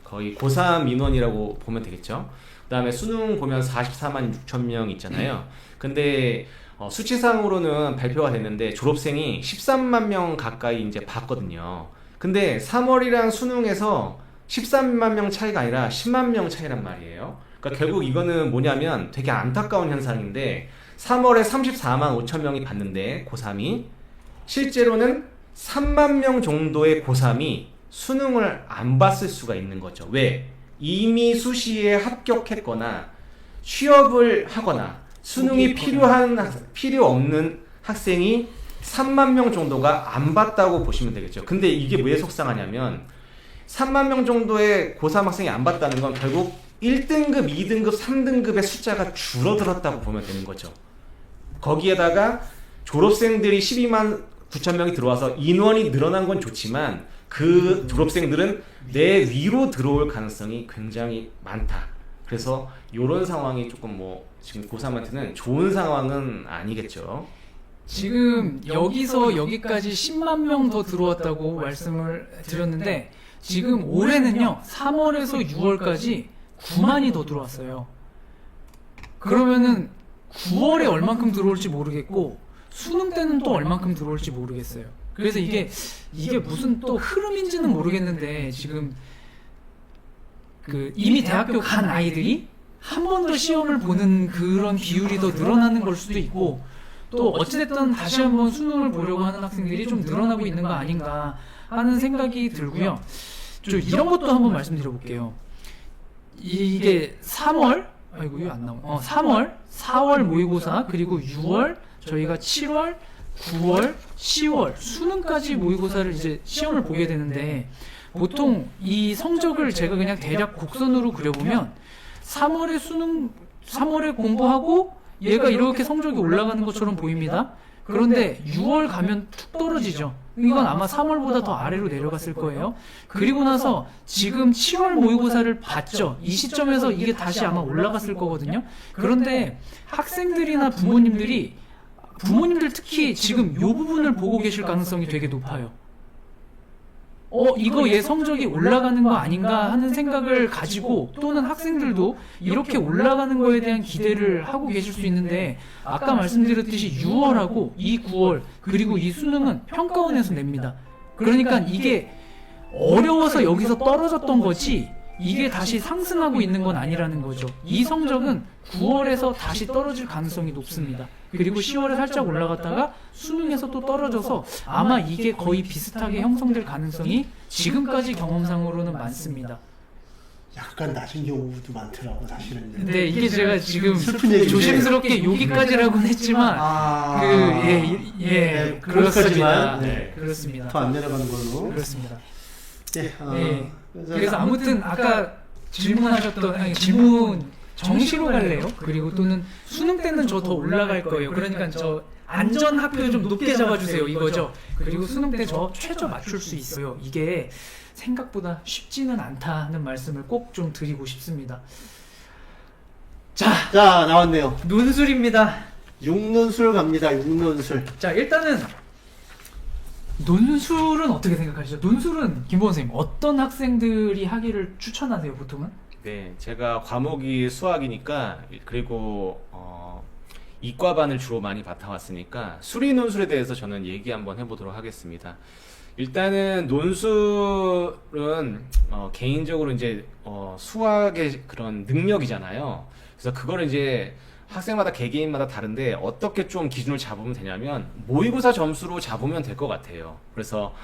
거의 고3 인원이라고 보면 되겠죠. 그 다음에 수능 보면 44만 6천 명 있잖아요. 근데 수치상으로는 발표가 됐는데 졸업생이 13만 명 가까이 이제 봤거든요. 근데 3월이랑 수능에서 13만 명 차이가 아니라 10만 명 차이란 말이에요. 그러니까 결국 이거는 뭐냐면 되게 안타까운 현상인데 3월에 34만 5천 명이 봤는데 고3이 실제로는 3만 명 정도의 고3이 수능을 안 봤을 수가 있는 거죠. 왜? 이미 수시에 합격했거나 취업을 하거나 수능이 필요 없는 학생이 3만 명 정도가 안 봤다고 보시면 되겠죠. 근데 이게 왜 속상하냐면 3만 명 정도의 고3 학생이 안 봤다는 건 결국 1등급, 2등급, 3등급의 숫자가 줄어들었다고 보면 되는 거죠. 거기에다가 졸업생들이 12만 9천 명이 들어와서 인원이 늘어난 건 좋지만 그 졸업생들은 내 위로 들어올 가능성이 굉장히 많다. 그래서 이런 상황이 조금 지금 고3한테는 좋은 상황은 아니겠죠. 지금 여기서 여기까지 10만 명 더 들어왔다고 말씀을 드렸는데 지금 올해는요 3월에서 6월까지 9만이 더 들어왔어요. 그러면은 9월에 얼만큼 들어올지 모르겠고 수능 때는 또 얼만큼 들어올지 모르겠어요. 그래서 이게 무슨 또 흐름인지는 모르겠는데 지금 그 이미 대학교 간 아이들이 한 번 더 시험을 보는 그런 비율이 더 늘어나는 걸 수도 있고 또 어찌됐든 다시 한번 수능을 보려고 하는 학생들이 좀 늘어나고 있는 거 아닌가 하는 생각이 들고요. 좀 이런 것도 한번 말씀드려볼게요. 이게 3월, 아이고 이거 안 나오네. 3월, 4월 모의고사 그리고 6월 저희가 7월, 9월, 10월 수능까지 모의고사를 이제 시험을 보게 되는데 보통 이 성적을 제가 그냥 대략 곡선으로 그려보면 3월에 수능, 3월에 공부하고 얘가 이렇게 성적이 올라가는 것처럼 보입니다. 그런데 6월 가면 툭 떨어지죠. 이건 아마 3월보다 더 아래로 내려갔을 거예요. 그리고 나서 지금 7월 모의고사를 봤죠. 이 시점에서 이게 다시 아마 올라갔을 거거든요. 그런데 학생들이나 부모님들 특히 지금 이 부분을 보고 계실 가능성이 되게 높아요. 이거 얘 성적이 올라가는 거 아닌가 하는 생각을 가지고 또는 학생들도 이렇게 올라가는 거에 대한 기대를 하고 계실 수 있는데 아까 말씀드렸듯이 6월하고 이 9월 그리고 이 수능은 평가원에서 냅니다. 그러니까 이게 어려워서 여기서 떨어졌던 거지 이게 다시 상승하고 있는 건 아니라는 거죠. 이 성적은 9월에서 다시 떨어질 가능성이 높습니다. 그리고 10월에 살짝 올라갔다가 수능에서 또 떨어져서 아마 이게 거의 비슷하게 형성될 가능성이 지금까지 경험상으로는 많습니다. 약간 낮은 경우도 많더라고 사실은. 근데 이게 제가 지금 슬픈 얘기인데. 조심스럽게 여기까지라고는 했지만 그렇습니다. 네. 그렇습니다. 더 안 내려가는 걸로. 그렇습니다. 네. 그래서 아무튼 아까 질문 정시로 갈래요? 그리고 또는 수능 때는 저 더 올라갈 거예요. 그러니까 저 안전 학교 좀 높게 잡아주세요 이거죠. 그리고 수능 때 저 최저 맞출 수 있어요. 이게 생각보다 쉽지는 않다는 말씀을 꼭 좀 드리고 싶습니다. 자, 나왔네요. 논술입니다. 육논술 갑니다. 육논술. 자, 일단은 논술은 어떻게 생각하시죠? 논술은 김보원 선생님 어떤 학생들이 하기를 추천하세요 보통은? 네, 제가 과목이 수학이니까 그리고 이과반을 주로 많이 바탕왔으니까 수리 논술에 대해서 저는 얘기 한번 해보도록 하겠습니다. 일단은 논술은 개인적으로 이제 수학의 그런 능력이잖아요. 그래서 그거를 이제 학생마다 개개인마다 다른데 어떻게 좀 기준을 잡으면 되냐면 모의고사 점수로 잡으면 될 것 같아요. 그래서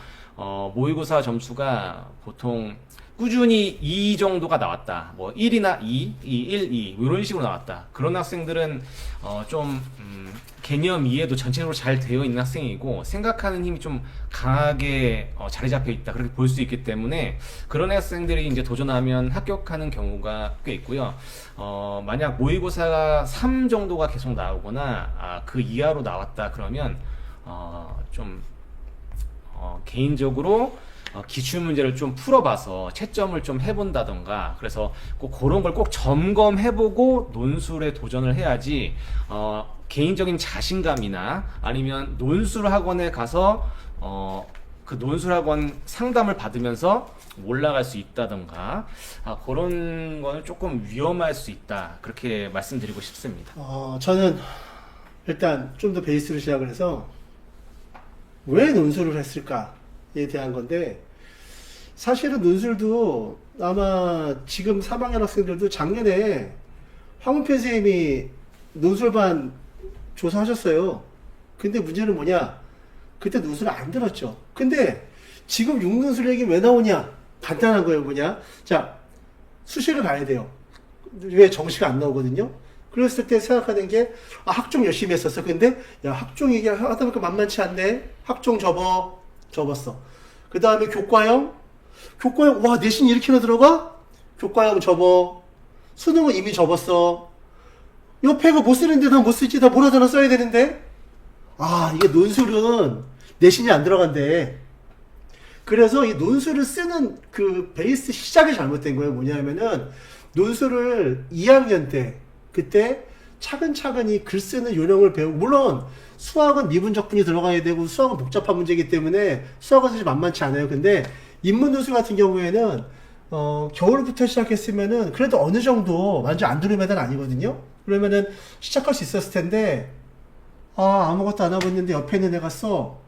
모의고사 점수가 보통 꾸준히 2 정도가 나왔다. 뭐 1이나 2, 1, 2 이런 식으로 나왔다. 그런 학생들은 좀 개념 이해도 전체적으로 잘 되어 있는 학생이고 생각하는 힘이 좀 강하게 자리 잡혀 있다. 그렇게 볼 수 있기 때문에 그런 학생들이 이제 도전하면 합격하는 경우가 꽤 있고요. 만약 모의고사가 3 정도가 계속 나오거나 그 이하로 나왔다 그러면 좀 개인적으로 기출문제를 좀 풀어봐서 채점을 좀 해본다던가 그래서 꼭 그런 걸 꼭 점검해보고 논술에 도전을 해야지 개인적인 자신감이나 아니면 논술 학원에 가서 그 논술 학원 상담을 받으면서 올라갈 수 있다던가 그런 거는 조금 위험할 수 있다 그렇게 말씀드리고 싶습니다. 저는 일단 좀 더 베이스로 시작을 해서 왜 논술을 했을까에 대한 건데 사실은 논술도 아마 지금 3학년 학생들도 작년에 황운표 선생님이 논술반 조사하셨어요. 근데 문제는 뭐냐? 그때 논술을 안 들었죠. 근데 지금 6논술 얘기 왜 나오냐? 간단한 거예요. 뭐냐? 자, 수시를 가야 돼요. 왜 정시가 안 나오거든요? 그랬을 때 생각하는 게 학종 열심히 했었어. 근데 야 학종 얘기 하다 보니까 만만치 않네. 학종 접었어. 그 다음에 교과형 와 내신 이렇게나 들어가? 교과형 접어. 수능은 이미 접었어. 옆에 거 못 쓰는데 난 못 쓰지. 다 뭐라도 써야 되는데. 이게 논술은 내신이 안 들어간대. 그래서 이 논술을 쓰는 그 베이스 시작이 잘못된 거예요. 뭐냐면은 논술을 2학년 때 그때 차근차근히 글 쓰는 요령을 배우고 물론 수학은 미분적분이 들어가야 되고 수학은 복잡한 문제이기 때문에 수학은 사실 만만치 않아요. 근데 인문 논술 같은 경우에는 겨울부터 시작했으면은 그래도 어느 정도 완전 안 들으면 아니거든요. 그러면은 시작할 수 있었을 텐데 아무것도 안 하고 있는데 옆에 있는 애가 써.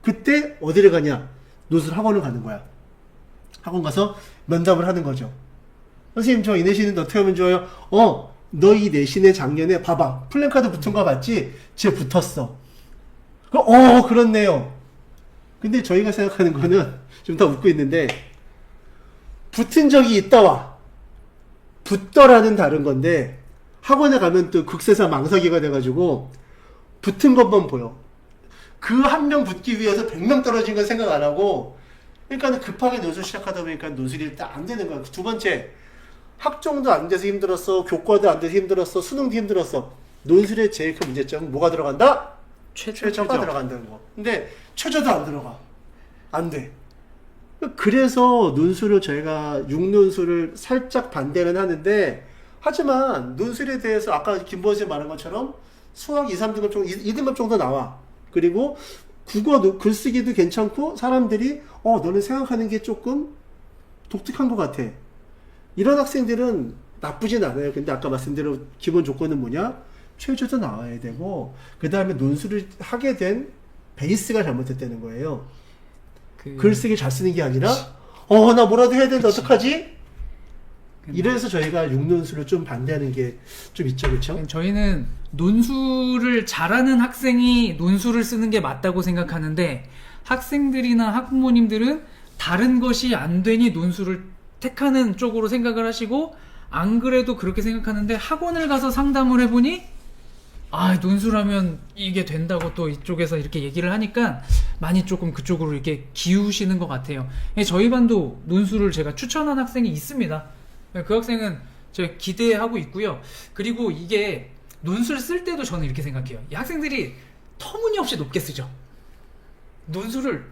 그때 어디를 가냐? 논술 학원을 가는 거야. 학원 가서 면담을 하는 거죠. 선생님 저 이 내신은 어떻게 하면 좋아요? 너 이 내신에 작년에 봐봐 플랜카드 붙은 거 봤지? 쟤 붙었어. 그렇네요. 근데 저희가 생각하는 거는 좀 더 웃고 있는데 붙은 적이 있다와 붙더라는 다른 건데 학원에 가면 또 극세사 망사기가 돼가지고 붙은 것만 보여. 그 한 명 붙기 위해서 100명 떨어진 건 생각 안 하고 그러니까 급하게 논술 시작하다 보니까 논술이 일단 안 되는 거야. 두 번째 학종도 안 돼서 힘들었어. 교과도 안 돼서 힘들었어. 수능도 힘들었어. 논술의 제일 큰 문제점은 뭐가 들어간다? 최저가 들어간다는 거. 근데 최저도 안 들어가. 안 돼. 그래서 논술을 저희가 6논술을 살짝 반대는 하는데 하지만 논술에 대해서 아까 김보현 선생님 말한 것처럼 수학 2, 3등급 정도 2등급 정도 나와. 그리고 국어 글쓰기도 괜찮고 사람들이 너는 생각하는 게 조금 독특한 것 같아. 이런 학생들은 나쁘진 않아요. 근데 아까 말씀드린 기본 조건은 뭐냐? 최저도 나와야 되고 그 다음에 논술을 하게 된 베이스가 잘못됐다는 거예요. 글쓰기 잘 쓰는 게 아니라 나 뭐라도 해야 되는데 어떡하지? 이래서 저희가 6논술을 좀 반대하는 게 좀 있죠. 그렇죠? 저희는 논술을 잘하는 학생이 논술을 쓰는 게 맞다고 생각하는데 학생들이나 학부모님들은 다른 것이 안 되니 논술을 택하는 쪽으로 생각을 하시고 안 그래도 그렇게 생각하는데 학원을 가서 상담을 해보니 논술하면 이게 된다고 또 이쪽에서 이렇게 얘기를 하니까 많이 조금 그쪽으로 이렇게 기우시는 것 같아요. 저희 반도 논술을 제가 추천한 학생이 있습니다. 그 학생은 제가 기대하고 있고요. 그리고 이게 논술 쓸 때도 저는 이렇게 생각해요. 이 학생들이 터무니없이 높게 쓰죠. 논술을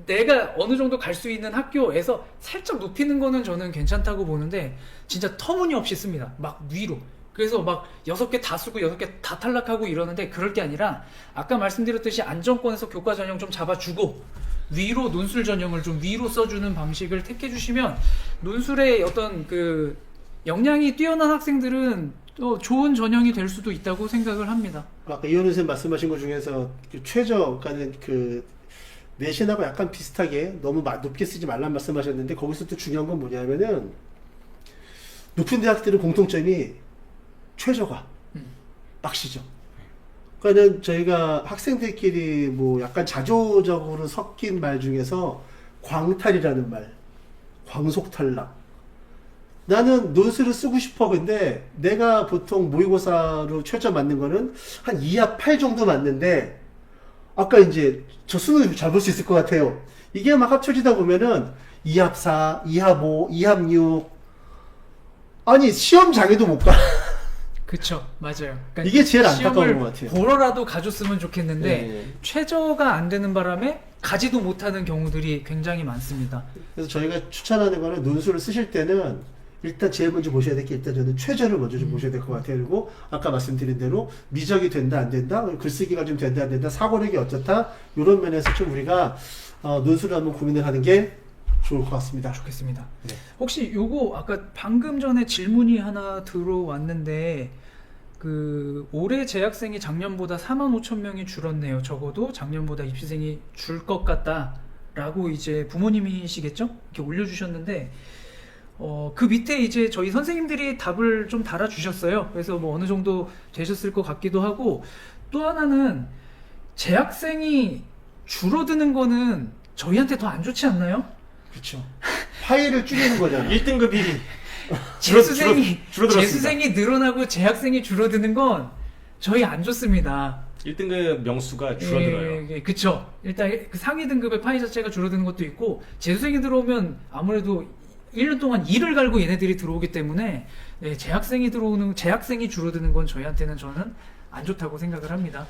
내가 어느 정도 갈 수 있는 학교에서 살짝 높이는 거는 저는 괜찮다고 보는데 진짜 터무니없이 씁니다. 막 위로. 그래서 막 6개 다 쓰고 6개 다 탈락하고 이러는데 그럴 게 아니라 아까 말씀드렸듯이 안정권에서 교과 전형 좀 잡아주고 위로 논술 전형을 좀 위로 써주는 방식을 택해 주시면 논술의 어떤 그 역량이 뛰어난 학생들은 좋은 전형이 될 수도 있다고 생각을 합니다. 아까 이현우 선생님 말씀하신 것 중에서 그 최저가는 그 내신하고 약간 비슷하게 너무 높게 쓰지 말란 말씀하셨는데 거기서 또 중요한 건 뭐냐면은 높은 대학들의 공통점이 최저가 빡시죠. 그러니까는 저희가 학생들끼리 뭐 약간 자조적으로 섞인 말 중에서 광탈이라는 말, 광속탈락. 나는 논술을 쓰고 싶어. 근데 내가 보통 모의고사로 최저 맞는 거는 한 2합 8 정도 맞는데 아까 이제 저 수능 잘 볼 수 있을 것 같아요. 이게 막 합쳐지다 보면은 2합 4, 2합 5, 2합 6 아니 시험 장에도 못 가. 그쵸, 맞아요. 그러니까 이게 제일 안타까운 시험을 것 같아요. 보러라도 가줬으면 좋겠는데 네. 최저가 안 되는 바람에 가지도 못하는 경우들이 굉장히 많습니다. 그래서 저희가 추천하는 거는 논술을 쓰실 때는 일단 제일 먼저 보셔야 될 게 일단 저는 최저를 먼저 좀 보셔야 될 것 같아요. 그리고 아까 말씀드린 대로 미적이 된다 안 된다, 글쓰기가 좀 된다 안 된다, 사고력이 어떻다 이런 면에서 좀 우리가 논술을 한번 고민을 하는 게 좋을 것 같습니다. 좋겠습니다. 네. 혹시 요거 아까 방금 전에 질문이 하나 들어왔는데 그 올해 재학생이 작년보다 45,000명이 줄었네요. 적어도 작년보다 입시생이 줄 것 같다라고 이제 부모님이시겠죠? 이렇게 올려주셨는데 그 밑에 이제 저희 선생님들이 답을 좀 달아주셨어요. 그래서 뭐 어느 정도 되셨을 것 같기도 하고 또 하나는 재학생이 줄어드는 거는 저희한테 더 안 좋지 않나요? 그렇죠. 파일을 줄이는 거잖아. 1등급이 재수생이 줄어들었습니다. 재수생이 늘어나고 재학생이 줄어드는 건 저희 안 좋습니다. 1등급 명수가 줄어들어요. 그쵸. 일단 그 상위 등급의 파이 자체가 줄어드는 것도 있고 재수생이 들어오면 아무래도 1년 동안 일을 갈고 얘네들이 들어오기 때문에 네, 재학생이 줄어드는 건 저희한테는 저는 안 좋다고 생각을 합니다.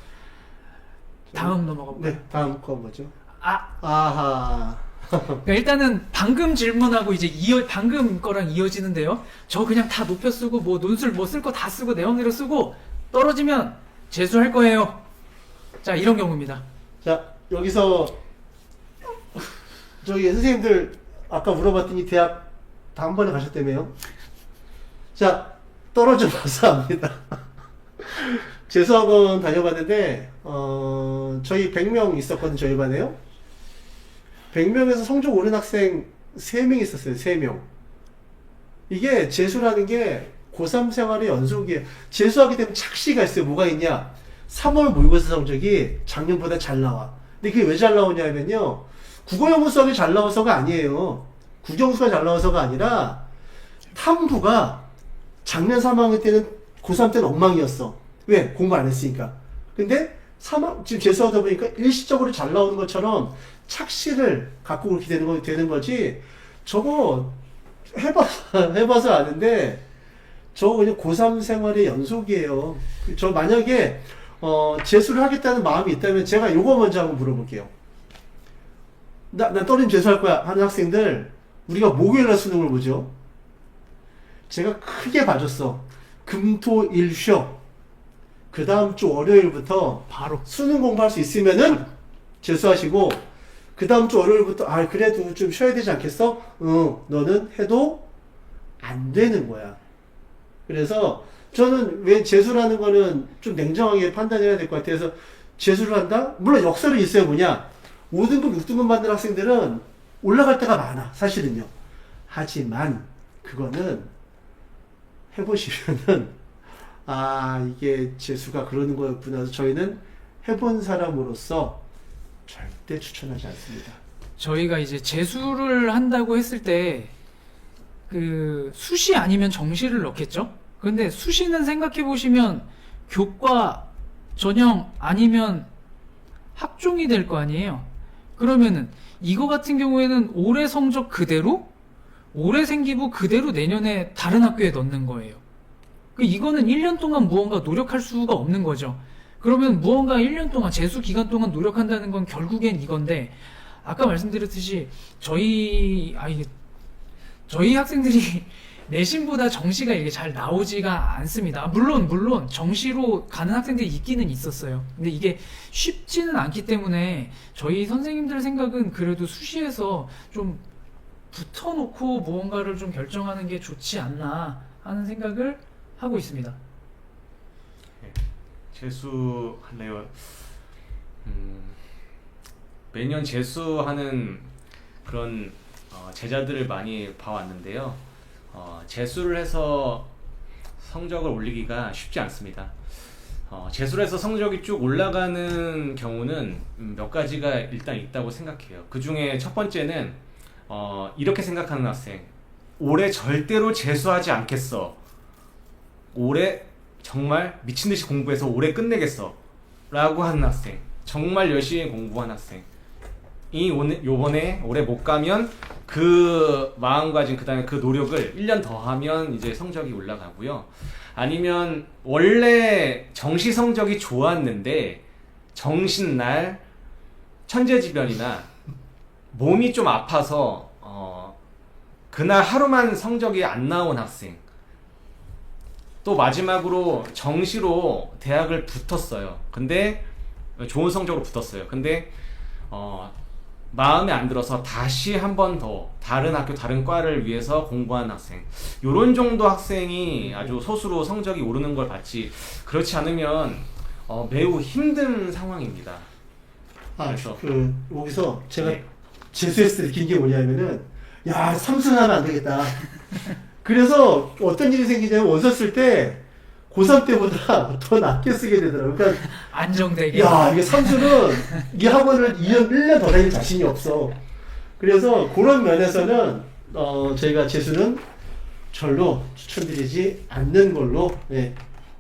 다음 넘어가 볼까요? 네, 다음 거 뭐죠? 아, 아하. 그러니까 일단은 방금 질문하고 이제 방금 거랑 이어지는데요. 저 그냥 다 높여 쓰고 뭐 논술 뭐 쓸 거 다 쓰고 내 맘대로 쓰고 떨어지면 재수할 거예요. 자, 이런 경우입니다. 자, 여기서 저기 선생님들 아까 물어봤더니 대학 다음번에 가셨다며요? 자, 떨어져서 합니다. 재수학원 다녀봤는데 저희 100명 있었거든요. 저희 반에요. 100명에서 성적 오른 학생 3명 있었어요. 3명. 이게 재수라는 게 고3 생활의 연속이에요. 재수하게 되면 착시가 있어요. 뭐가 있냐? 3월 모의고사 성적이 작년보다 잘 나와. 근데 그게 왜 잘 나오냐면요. 국어 영어 수학이 잘 나와서가 아니에요. 국영수가 잘 나와서가 아니라 탐구가 작년 3학년 때는 고3 때는 엉망이었어. 왜? 공부 안 했으니까. 근데 지금 재수하다 보니까 일시적으로 잘 나오는 것처럼 착시를 갖고 그렇게 되는 거지. 저거 해봐서 아는데 저거 그냥 고3 생활의 연속이에요. 저 만약에 재수를 하겠다는 마음이 있다면 제가 요거 먼저 한번 물어볼게요. 나 떨어지면 재수할 거야 하는 학생들, 우리가 목요일날 수능을 보죠. 제가 크게 봐줬어. 금, 토, 일 쉬어. 그 다음 주 월요일부터 바로 수능 공부할 수 있으면은 재수하시고, 그 다음 주 월요일부터 그래도 좀 쉬어야 되지 않겠어? 너는 해도 안 되는 거야. 그래서 저는 왜 재수라는 거는 좀 냉정하게 판단해야 될 것 같아요. 그래서 재수를 한다? 물론 역설이 있어요. 뭐냐? 5등급, 6등급 받는 학생들은 올라갈 때가 많아. 사실은요. 하지만 그거는 해보시면은 이게 재수가 그러는 거였구나. 저희는 해본 사람으로서 절대 추천하지 않습니다. 저희가 이제 재수를 한다고 했을 때 그 수시 아니면 정시를 넣겠죠? 근데 수시는 생각해 보시면 교과 전형 아니면 학종이 될 거 아니에요. 그러면은 이거 같은 경우에는 올해 성적 그대로 올해 생기부 그대로 내년에 다른 학교에 넣는 거예요. 이거는 1년 동안 무언가 노력할 수가 없는 거죠. 그러면 무언가 1년 동안 재수 기간 동안 노력한다는 건 결국엔 이건데, 아까 말씀드렸듯이 저희 학생들이 내신보다 정시가 이게 잘 나오지가 않습니다. 물론 정시로 가는 학생들이 있기는 있었어요. 근데 이게 쉽지는 않기 때문에 저희 선생님들 생각은 그래도 수시에서 좀 붙어놓고 무언가를 좀 결정하는 게 좋지 않나 하는 생각을 하고 있습니다. 재수할래요. 매년 재수하는 그런 제자들을 많이 봐왔는데요. 재수를 해서 성적을 올리기가 쉽지 않습니다. 재수해서 성적이 쭉 올라가는 경우는 몇 가지가 일단 있다고 생각해요. 그 중에 첫 번째는 이렇게 생각하는 학생. 올해 절대로 재수하지 않겠어. 올해 정말 미친듯이 공부해서 올해 끝내겠어. 라고 하는 학생. 정말 열심히 공부한 학생. 요번에 올해 못 가면 그 마음가짐, 그 다음에 그 노력을 1년 더 하면 이제 성적이 올라가고요. 아니면 원래 정시 성적이 좋았는데 정신날 천재지변이나 몸이 좀 아파서 그날 하루만 성적이 안 나온 학생. 또 마지막으로 정시로 대학을 붙었어요. 근데 좋은 성적으로 붙었어요. 근데 마음에 안 들어서 다시 한 번 더 다른 학교 다른 과를 위해서 공부하는 학생, 요런 정도 학생이 아주 소수로 성적이 오르는 걸 봤지, 그렇지 않으면 매우 힘든 상황입니다. 그래서 여기서 제가 네. 재수했을 때 느낀 게 뭐냐면은, 야, 삼수하면 안 되겠다. 그래서 어떤 일이 생기냐면, 원서 쓸 때 고3 때보다 더 낮게 쓰게 되더라고요. 그러니까 안정되게. 야, 이게 삼수는 이 학원을 1년 더 다닐 자신이 없어. 그래서 그런 면에서는 저희가 재수는 절로 추천드리지 않는 걸로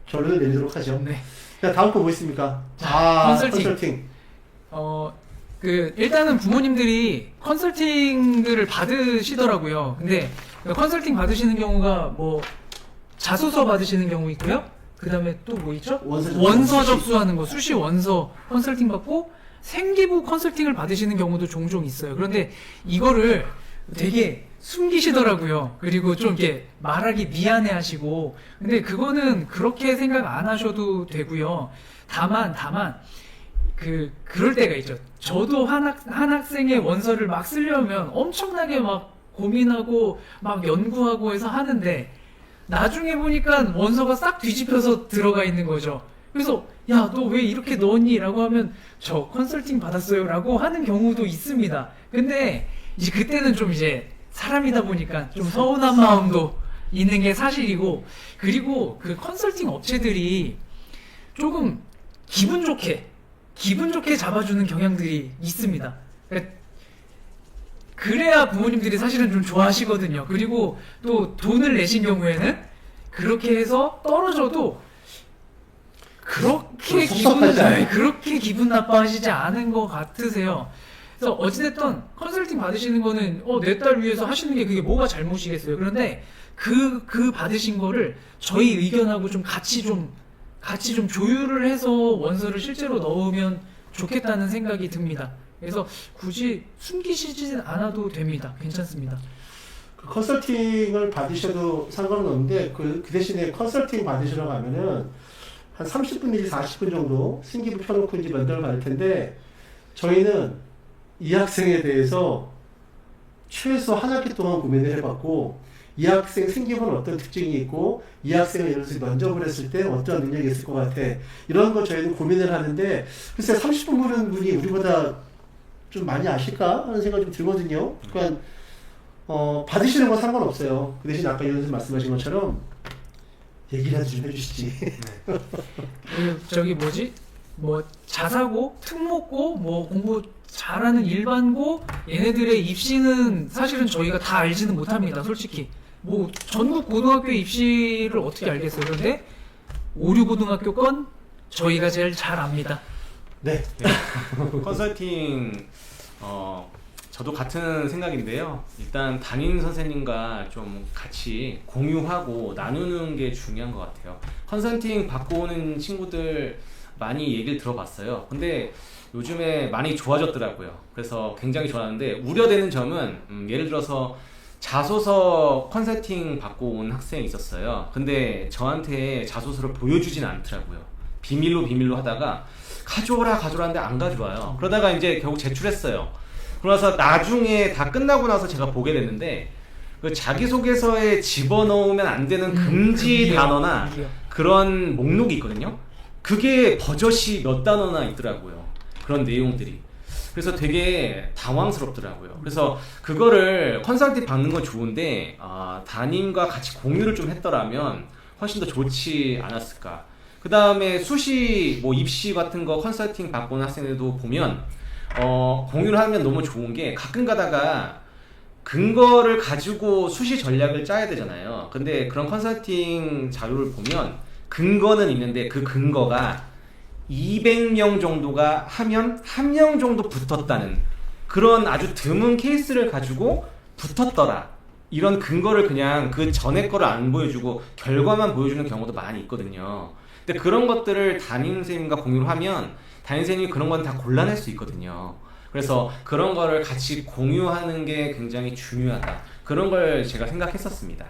결론을 내리도록 하죠. 네. 자, 다음 거 뭐 있습니까? 컨설팅. 일단은 부모님들이 컨설팅들을 받으시더라고요. 근데 컨설팅 받으시는 경우가 뭐 자소서 받으시는 경우 있고요. 그 다음에 또 뭐 있죠? 원서 접수하는 거, 수시 원서 컨설팅 받고 생기부 컨설팅을 받으시는 경우도 종종 있어요. 그런데 이거를 되게 숨기시더라고요. 그리고 좀 이렇게 말하기 미안해 하시고. 근데 그거는 그렇게 생각 안 하셔도 되고요. 다만, 그럴 때가 있죠. 저도 한 학생의 원서를 막 쓰려면 엄청나게 막 고민하고 막 연구하고 해서 하는데, 나중에 보니까 원서가 싹 뒤집혀서 들어가 있는 거죠. 그래서 야, 너 왜 이렇게 넣었니? 라고 하면 저 컨설팅 받았어요 라고 하는 경우도 있습니다. 근데 이제 그때는 좀 이제 사람이다 보니까 좀 서운한 마음도 있는 게 사실이고, 그리고 그 컨설팅 업체들이 조금 기분 좋게 잡아주는 경향들이 있습니다. 그래야 부모님들이 사실은 좀 좋아하시거든요. 그리고 또 돈을 내신 경우에는 그렇게 해서 떨어져도 그렇게 기분 나빠하시지 않은 것 같으세요. 그래서 어찌됐든 컨설팅 받으시는 거는 내 딸 위해서 하시는 게 그게 뭐가 잘못이겠어요. 그런데 그 받으신 거를 저희 의견하고 좀 같이 좀 조율을 해서 원서를 실제로 넣으면 좋겠다는 생각이 듭니다. 그래서 굳이 숨기시진 않아도 됩니다. 괜찮습니다. 컨설팅을 받으셔도 상관은 없는데 그 대신에 컨설팅 받으시러 가면은 한 30분 내지 40분 정도 승기부 펴놓고 이제 면담을 받을 텐데, 저희는 이 학생에 대해서 최소 한 학기 동안 고민을 해봤고, 이 학생 승기부는 어떤 특징이 있고, 이 학생을 예를 들어서 면접을 했을 때 어떤 능력이 있을 것 같아, 이런 거 저희는 고민을 하는데, 글쎄 30분 보는 분이 우리보다 좀 많이 아실까 하는 생각이 좀 들거든요. 그러니까 받으시는 건 상관없어요. 그 대신 아까 이현 선생님 말씀하신 것처럼 얘기라도 좀 해주시지. 저기 뭐 자사고, 특목고, 뭐 공부 잘하는 일반고, 얘네들의 입시는 사실은 저희가 다 알지는 못합니다. 솔직히 뭐 전국 고등학교 입시를 어떻게 알겠어요. 그런데 오류고등학교 건 저희가 제일 잘 압니다. 네. 컨설팅 저도 같은 생각인데요. 일단 담임 선생님과 좀 같이 공유하고 나누는 게 중요한 것 같아요. 컨설팅 받고 오는 친구들 많이 얘기를 들어봤어요. 근데 요즘에 많이 좋아졌더라고요. 그래서 굉장히 좋았는데, 우려되는 점은 예를 들어서 자소서 컨설팅 받고 온 학생이 있었어요. 근데 저한테 자소서를 보여주진 않더라고요. 비밀로 하다가 가져오라 하는데 안 가져와요. 그러다가 이제 결국 제출했어요. 그러면서 나중에 다 끝나고 나서 제가 보게 됐는데, 그 자기소개서에 집어넣으면 안 되는 금지 단어나 그런 목록이 있거든요. 그게 버젓이 몇 단어나 있더라고요. 그런 내용들이. 그래서 되게 당황스럽더라고요. 그래서 그거를 컨설팅 받는 건 좋은데 담임과 같이 공유를 좀 했더라면 훨씬 더 좋지 않았을까. 그 다음에 수시 뭐 입시 같은 거 컨설팅 받고 온 학생들도 보면 공유를 하면 너무 좋은 게 가끔 가다가 근거를 가지고 수시 전략을 짜야 되잖아요. 근데 그런 컨설팅 자료를 보면 근거는 있는데 그 근거가 200명 정도가 하면 1명 정도 붙었다는 그런 아주 드문 케이스를 가지고 붙었더라. 이런 근거를 그냥 그 전에 거를 안 보여주고 결과만 보여주는 경우도 많이 있거든요. 근데 그런 것들을 담임선생님과 공유를 하면 담임선생님이 그런 건 다 골라낼 수 있거든요. 그래서 그런 거를 같이 공유하는 게 굉장히 중요하다. 그런 걸 제가 생각했었습니다.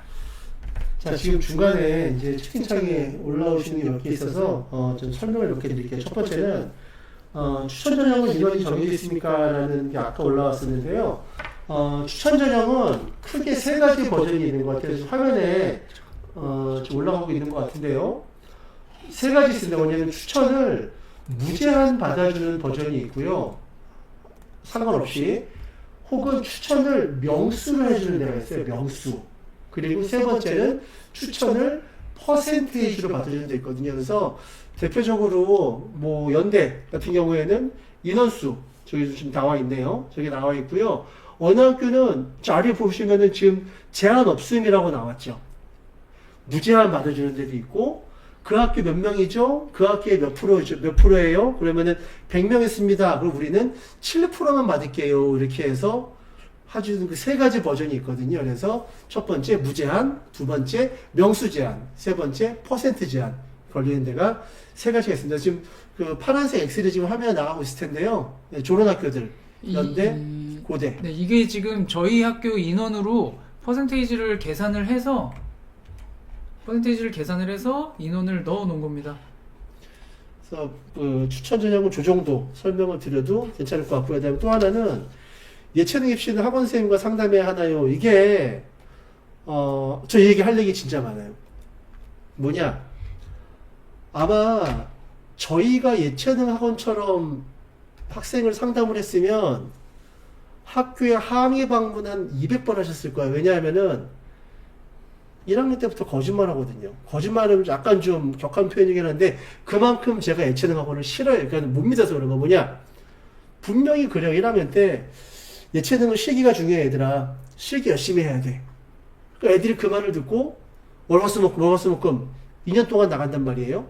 자, 지금 중간에 이제 채팅창에 올라오시는 게 몇 개 있어서 좀 설명을 몇 개 드릴게요. 첫 번째는 추천 전형은 인원이 정해져 있습니까? 라는 게 아까 올라왔었는데요. 추천 전형은 크게 세 가지 버전이 있는 것 같아요. 화면에 지금 올라가고 있는 것 같은데요. 세 가지 있습니다. 뭐냐면 추천을 무제한 받아주는 버전이 있고요. 상관없이. 혹은 추천을 명수로 해주는 데가 있어요. 명수. 그리고 세 번째는 추천을 퍼센테이지로 받아주는 데 있거든요. 그래서 대표적으로 뭐 연대 같은 경우에는 인원수 저기 지금 나와 있네요. 저기 나와 있고요. 어느 학교는 자리에 보시면은 지금 제한 없음이라고 나왔죠. 무제한 받아주는 데도 있고 그 학교 몇 명이죠? 그 학교에 몇 프로예요? 그러면은 100명 있습니다. 그럼 우리는 7%만 받을게요. 이렇게 해서 해주는 그 세 가지 버전이 있거든요. 그래서 첫 번째 무제한, 두 번째 명수 제한, 세 번째 퍼센트 제한 걸리는 데가 세 가지가 있습니다. 지금 그 파란색 엑셀이 지금 화면에 나가고 있을 텐데요. 네, 졸업 학교들 연대, 고대. 네, 이게 지금 저희 학교 인원으로 퍼센테이지를 계산을 해서 인원을 넣어 놓은 겁니다. 그래서 그 추천 전형은 조 정도 설명을 드려도 괜찮을 것 같고요. 그다음에 또 하나는 예체능 입시는 학원 선생님과 상담해야 하나요? 이게 저 얘기 할 얘기 진짜 많아요. 뭐냐? 아마 저희가 예체능 학원처럼 학생을 상담을 했으면 학교에 항의 방문 한 200번 하셨을 거예요. 왜냐하면은 1학년 때부터 거짓말 하거든요. 거짓말은 약간 좀 격한 표현이긴 한데 그만큼 제가 예체능 학원을 싫어해요. 그러니까 못 믿어서 그런 거 뭐냐? 분명히 그래요. 1학년 때 예체능은 실기가 중요해 얘들아. 실기 열심히 해야 돼. 그러니까 애들이 그 말을 듣고 월화수목금 2년 동안 나간단 말이에요.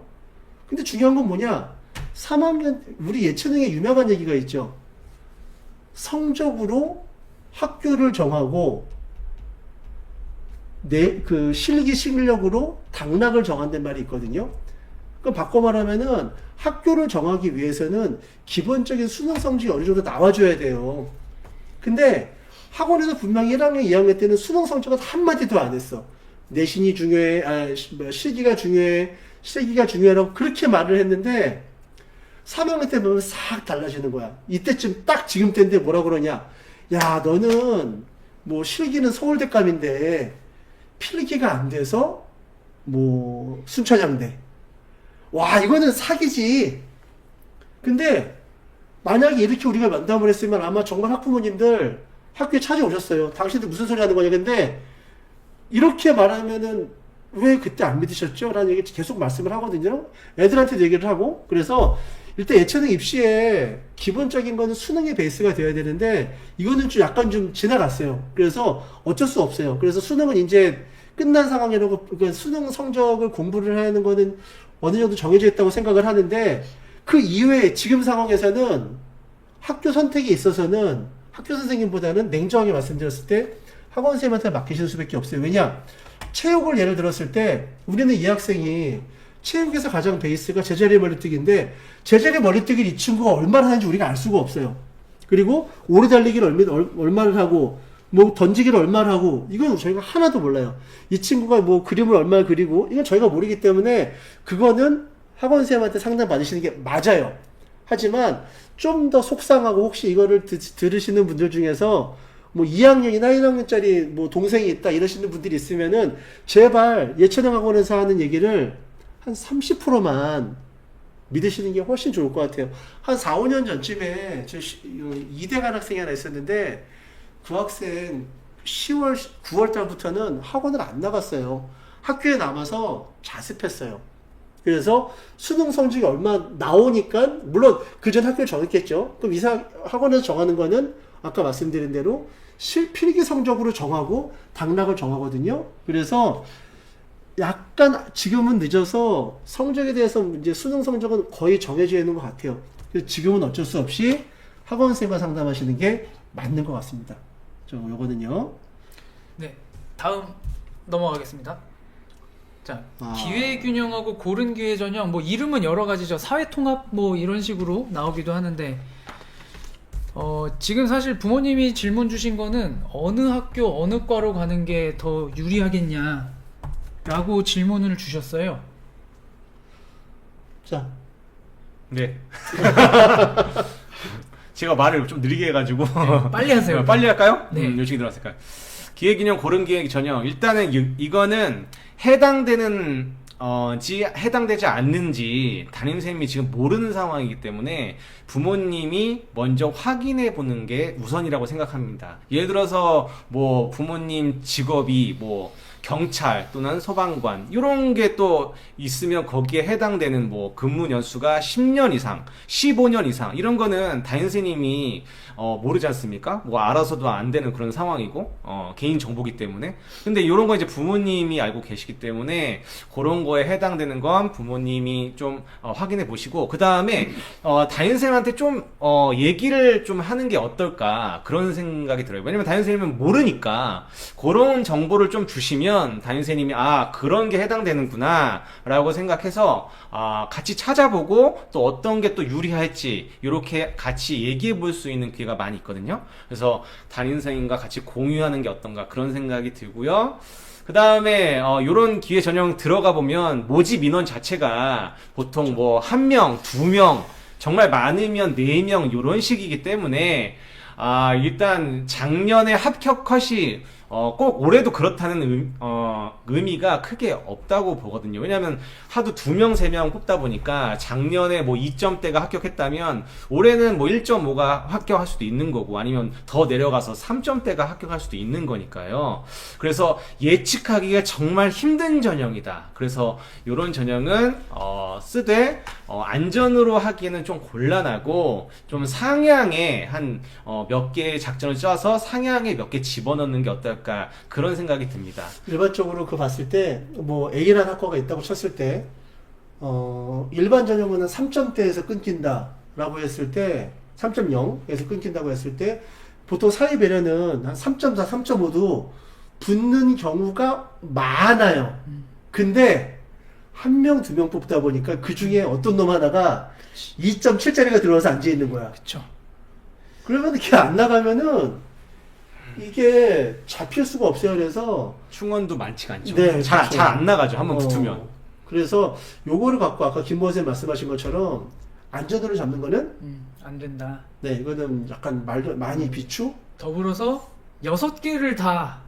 근데 중요한 건 뭐냐? 3학년 우리 예체능에 유명한 얘기가 있죠. 성적으로 학교를 정하고 그 실기 실력으로 당락을 정한다는 말이 있거든요. 그럼 바꿔 말하면은 학교를 정하기 위해서는 기본적인 수능 성적이 어느 정도 나와줘야 돼요. 근데 학원에서 분명히 1학년, 2학년 때는 수능 성적은 한마디도 안 했어. 내신이 중요해, 실기가 중요해, 실기가 중요하라고 그렇게 말을 했는데 3학년 때 보면 싹 달라지는 거야. 이때쯤 딱 지금 때인데 뭐라 그러냐? 야, 너는 뭐 실기는 서울대감인데 필기가 안 돼서 뭐 순천향대. 와, 이거는 사기지. 근데 만약에 이렇게 우리가 면담을 했으면 아마 정말 학부모님들 학교에 찾아오셨어요. 당신들 무슨 소리 하는 거냐. 근데 이렇게 말하면은 왜 그때 안 믿으셨죠? 라는 얘기 계속 말씀을 하거든요. 애들한테도 얘기를 하고. 그래서 일단 예체능 입시에 기본적인 거는 수능의 베이스가 되어야 되는데 이거는 좀 약간 좀 지나갔어요. 그래서 어쩔 수 없어요. 그래서 수능은 이제 끝난 상황이라고, 그러니까 수능 성적을 공부를 하는 거는 어느 정도 정해져 있다고 생각을 하는데 그 이외에 지금 상황에서는 학교 선택에 있어서는 학교 선생님보다는 냉정하게 말씀드렸을 때 학원 선생님한테 맡기실 수밖에 없어요. 왜냐? 체육을 예를 들었을 때 우리는 이 학생이 체육에서 가장 베이스가 제자리 멀리뛰기인데 제자리 멀리뛰기를 이 친구가 얼마나 하는지 우리가 알 수가 없어요. 그리고 오래 달리기를 얼마를 하고 뭐 던지기를 얼마를 하고 이건 저희가 하나도 몰라요. 이 친구가 뭐 그림을 얼마나 그리고 이건 저희가 모르기 때문에 그거는 학원 선생님한테 상담 받으시는 게 맞아요. 하지만 좀 더 속상하고 혹시 이거를 들으시는 분들 중에서 뭐 2학년이나 1학년짜리 뭐 동생이 있다 이러시는 분들이 있으면은 제발 예체능 학원에서 하는 얘기를 한 30%만 믿으시는 게 훨씬 좋을 것 같아요. 한 4, 5년 전쯤에 저 이대간 학생이 하나 있었는데 그 학생 10월, 9월 달부터는 학원을 안 나갔어요. 학교에 남아서 자습했어요. 그래서 수능 성적이 얼마 나오니까 물론 그전 학교를 정했겠죠. 그럼 이사 학원에서 정하는 거는 아까 말씀드린 대로 필기 성적으로 정하고 당락을 정하거든요. 그래서 약간 지금은 늦어서 성적에 대해서 이제 수능 성적은 거의 정해져 있는 것 같아요. 그래서 지금은 어쩔 수 없이 학원생과 상담하시는 게 맞는 것 같습니다. 요거는요. 네, 다음 넘어가겠습니다. 자, 아. 기회균형하고 고른 기회 전형, 뭐 이름은 여러 가지죠. 사회통합 뭐 이런 식으로 나오기도 하는데, 지금 사실 부모님이 질문 주신 거는 어느 학교 어느 과로 가는 게 더 유리하겠냐라고 질문을 주셨어요. 자, 네. 제가 말을 좀 느리게 해가지고 빨리 하세요. 빨리 할까요? 네. 요식이 들어왔을까요? 기획균형 고른 기획 전형. 일단은 이거는 해당되는 해당되지 않는지 담임선생님이 지금 모르는 상황이기 때문에 부모님이 먼저 확인해 보는 게 우선이라고 생각합니다. 예를 들어서 뭐 부모님 직업이 뭐 경찰 또는 소방관 이런 게 또 있으면 거기에 해당되는 뭐 근무 연수가 10년 이상, 15년 이상 이런 거는 담임선생님이 모르지 않습니까? 뭐 알아서도 안 되는 그런 상황이고 개인 정보기 때문에. 근데 이런 거 이제 부모님이 알고 계시기 때문에 그런 거에 해당되는 건 부모님이 좀 확인해 보시고, 그 다음에 담임선생님한테 좀 얘기를 좀 하는 게 어떨까 그런 생각이 들어요. 왜냐면 담임선생님은 모르니까 그런 정보를 좀 주시면 담임선생님이 아 그런 게 해당되는구나 라고 생각해서 같이 찾아보고 또 어떤 게 또 유리할지 이렇게 같이 얘기해 볼 수 있는 기회가 많이 있거든요. 그래서 담임선생님과 같이 공유하는 게 어떤가 그런 생각이 들고요. 그 다음에 요런 기회 전형 들어가 보면 모집 인원 자체가 보통 뭐 1명, 2명, 정말 많으면 4명 요런 식이기 때문에 일단 작년에 합격 컷이 꼭 올해도 그렇다는 의미가 크게 없다고 보거든요. 왜냐하면 하도 2명, 3명 뽑다 보니까 작년에 뭐 2점대가 합격했다면 올해는 뭐 1.5가 합격할 수도 있는 거고 아니면 더 내려가서 3점대가 합격할 수도 있는 거니까요. 그래서 예측하기가 정말 힘든 전형이다. 그래서 이런 전형은 쓰되 안전으로 하기에는 좀 곤란하고 좀 상향에 한 몇 개의 작전을 짜서 상향에 몇 개 집어넣는 게 어떨까 그런 생각이 듭니다. 일반적으로 봤을 때 뭐 A라는 학과가 있다고 쳤을 때 일반 전형은 3점대에서 끊긴다 라고 했을 때 3.0에서 끊긴다고 했을 때 보통 사회 배려는 한 3.4, 3.5도 붙는 경우가 많아요. 근데 1명, 2명 뽑다 보니까 그 중에 어떤 놈 하나가 2.7짜리가 들어와서 앉아 있는 거야. 그쵸. 그러면 이렇게 안 나가면은 이게 잡힐 수가 없어요. 그래서 충원도 많지가 않죠. 네, 잘 그렇죠. 안 나가죠. 한번 붙으면. 그래서 요거를 갖고 아까 김보호 선생님 말씀하신 것처럼 안전으로 잡는 거는 안 된다. 네, 이거는 약간 말도 많이 비추. 더불어서 6개를 다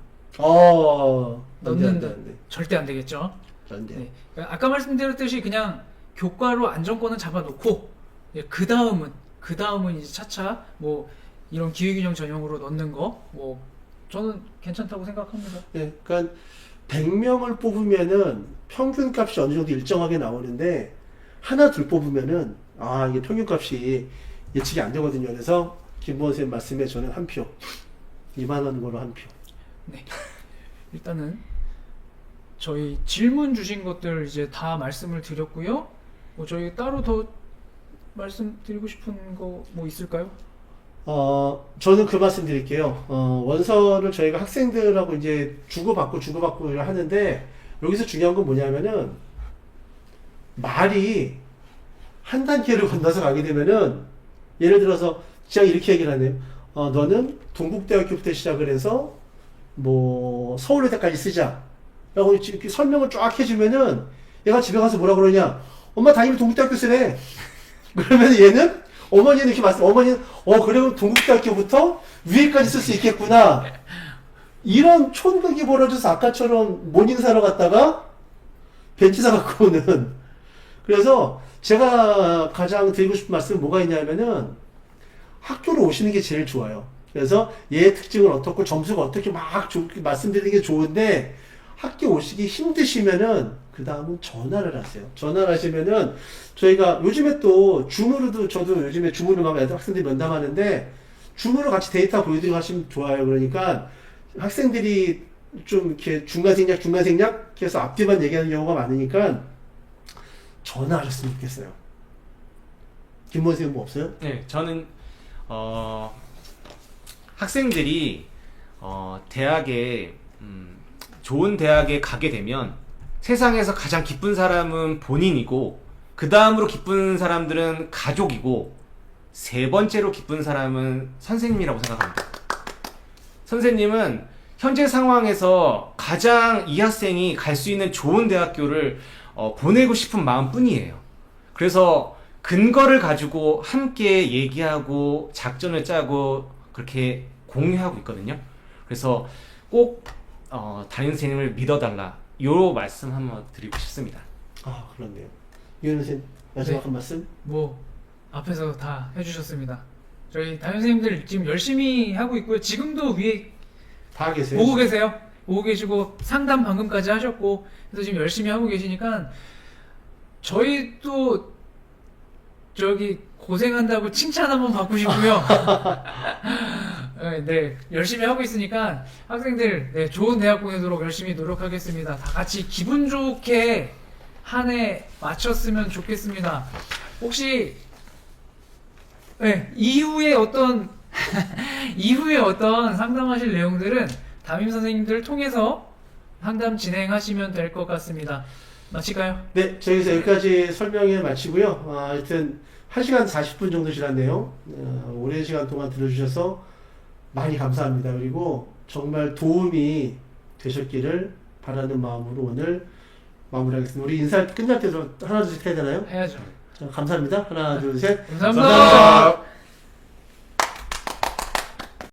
넣는다. 절대 안 되겠죠. 안 돼. 네. 아까 말씀드렸듯이 그냥 교과로 안정권은 잡아놓고 그 다음은 이제 차차 뭐 이런 기회균형 전형으로 넣는 거 뭐 저는 괜찮다고 생각합니다. 네, 그러니까 100명을 뽑으면은 평균값이 어느 정도 일정하게 나오는데 하나 둘 뽑으면은 이게 평균값이 예측이 안 되거든요. 그래서 김보호 선생님 말씀에 저는 한 표, 2만 원 거로 한 표. 네. 일단은 저희 질문 주신 것들 이제 다 말씀을 드렸고요. 뭐 저희 따로 더 말씀드리고 싶은 거 뭐 있을까요? 저는 그 말씀 드릴게요. 원서를 저희가 학생들하고 이제 주고받고 하는데, 여기서 중요한 건 뭐냐면은, 말이 한 단계를 건너서 가게 되면은, 예를 들어서, 제가 이렇게 얘기를 하네요. 너는 동국대학교부터 시작을 해서, 뭐, 서울대까지 쓰자. 라고 이렇게 설명을 쫙 해주면은, 얘가 집에 가서 뭐라 그러냐. 엄마 담임이 동국대학교 쓰래. 그러면 얘는, 어머니는 이렇게 어머니는, 그래, 동국대학교부터 위에까지 쓸 수 있겠구나. 이런 촌극이 벌어져서 아까처럼 모닝 사러 갔다가 벤치 사갖고 오는. 그래서 제가 가장 드리고 싶은 말씀은 뭐가 있냐면은 학교로 오시는 게 제일 좋아요. 그래서 얘의 특징은 어떻고 점수가 어떻게 막 말씀드리는 게 좋은데 학교 오시기 힘드시면은 그 다음은 전화를 하세요. 전화를 하시면은 저희가 요즘에 또 줌으로도 저도 요즘에 줌으로 막 애들 학생들이 면담하는데 줌으로 같이 데이터 보여드리고 하시면 좋아요. 그러니까 학생들이 좀 이렇게 중간 생략 해서 앞뒤만 얘기하는 경우가 많으니까 전화하셨으면 좋겠어요. 김모현 선생님 뭐 없어요? 네, 저는 학생들이 대학에 좋은 대학에 가게 되면 세상에서 가장 기쁜 사람은 본인이고 그 다음으로 기쁜 사람들은 가족이고 세 번째로 기쁜 사람은 선생님이라고 생각합니다. 선생님은 현재 상황에서 가장 이 학생이 갈 수 있는 좋은 대학교를 보내고 싶은 마음뿐이에요. 그래서 근거를 가지고 함께 얘기하고 작전을 짜고 그렇게 공유하고 있거든요. 그래서 꼭 담임 선생님을 믿어달라 요 말씀 한번 드리고 싶습니다. 아, 그렇네요. 이현 선생님 마지막 네. 한 말씀? 뭐 앞에서 다 해주셨습니다. 저희 담임 선생님들 지금 열심히 하고 있고요. 지금도 위에 다 계세요? 보고 계세요. 보고 계시고 상담 방금까지 하셨고 그래서 지금 열심히 하고 계시니까 저희도 저기 고생한다고 칭찬 한번 받고 싶고요. 네, 열심히 하고 있으니까 학생들 네, 좋은 대학 보내도록 열심히 노력하겠습니다. 다 같이 기분 좋게 한 해 마쳤으면 좋겠습니다. 혹시 네, 이후에 어떤 상담하실 내용들은 담임 선생님들을 통해서 상담 진행하시면 될 것 같습니다. 마칠까요? 네, 저희서 여기까지 설명을 마치고요. 하여튼 1시간 40분 정도 지났네요. 오랜 시간 동안 들어주셔서 많이 감사합니다. 그리고 정말 도움이 되셨기를 바라는 마음으로 오늘 마무리하겠습니다. 우리 인사 끝날 때도 하나 둘 셋 해야 되나요? 해야죠. 자, 감사합니다. 하나 둘 셋. 감사합니다.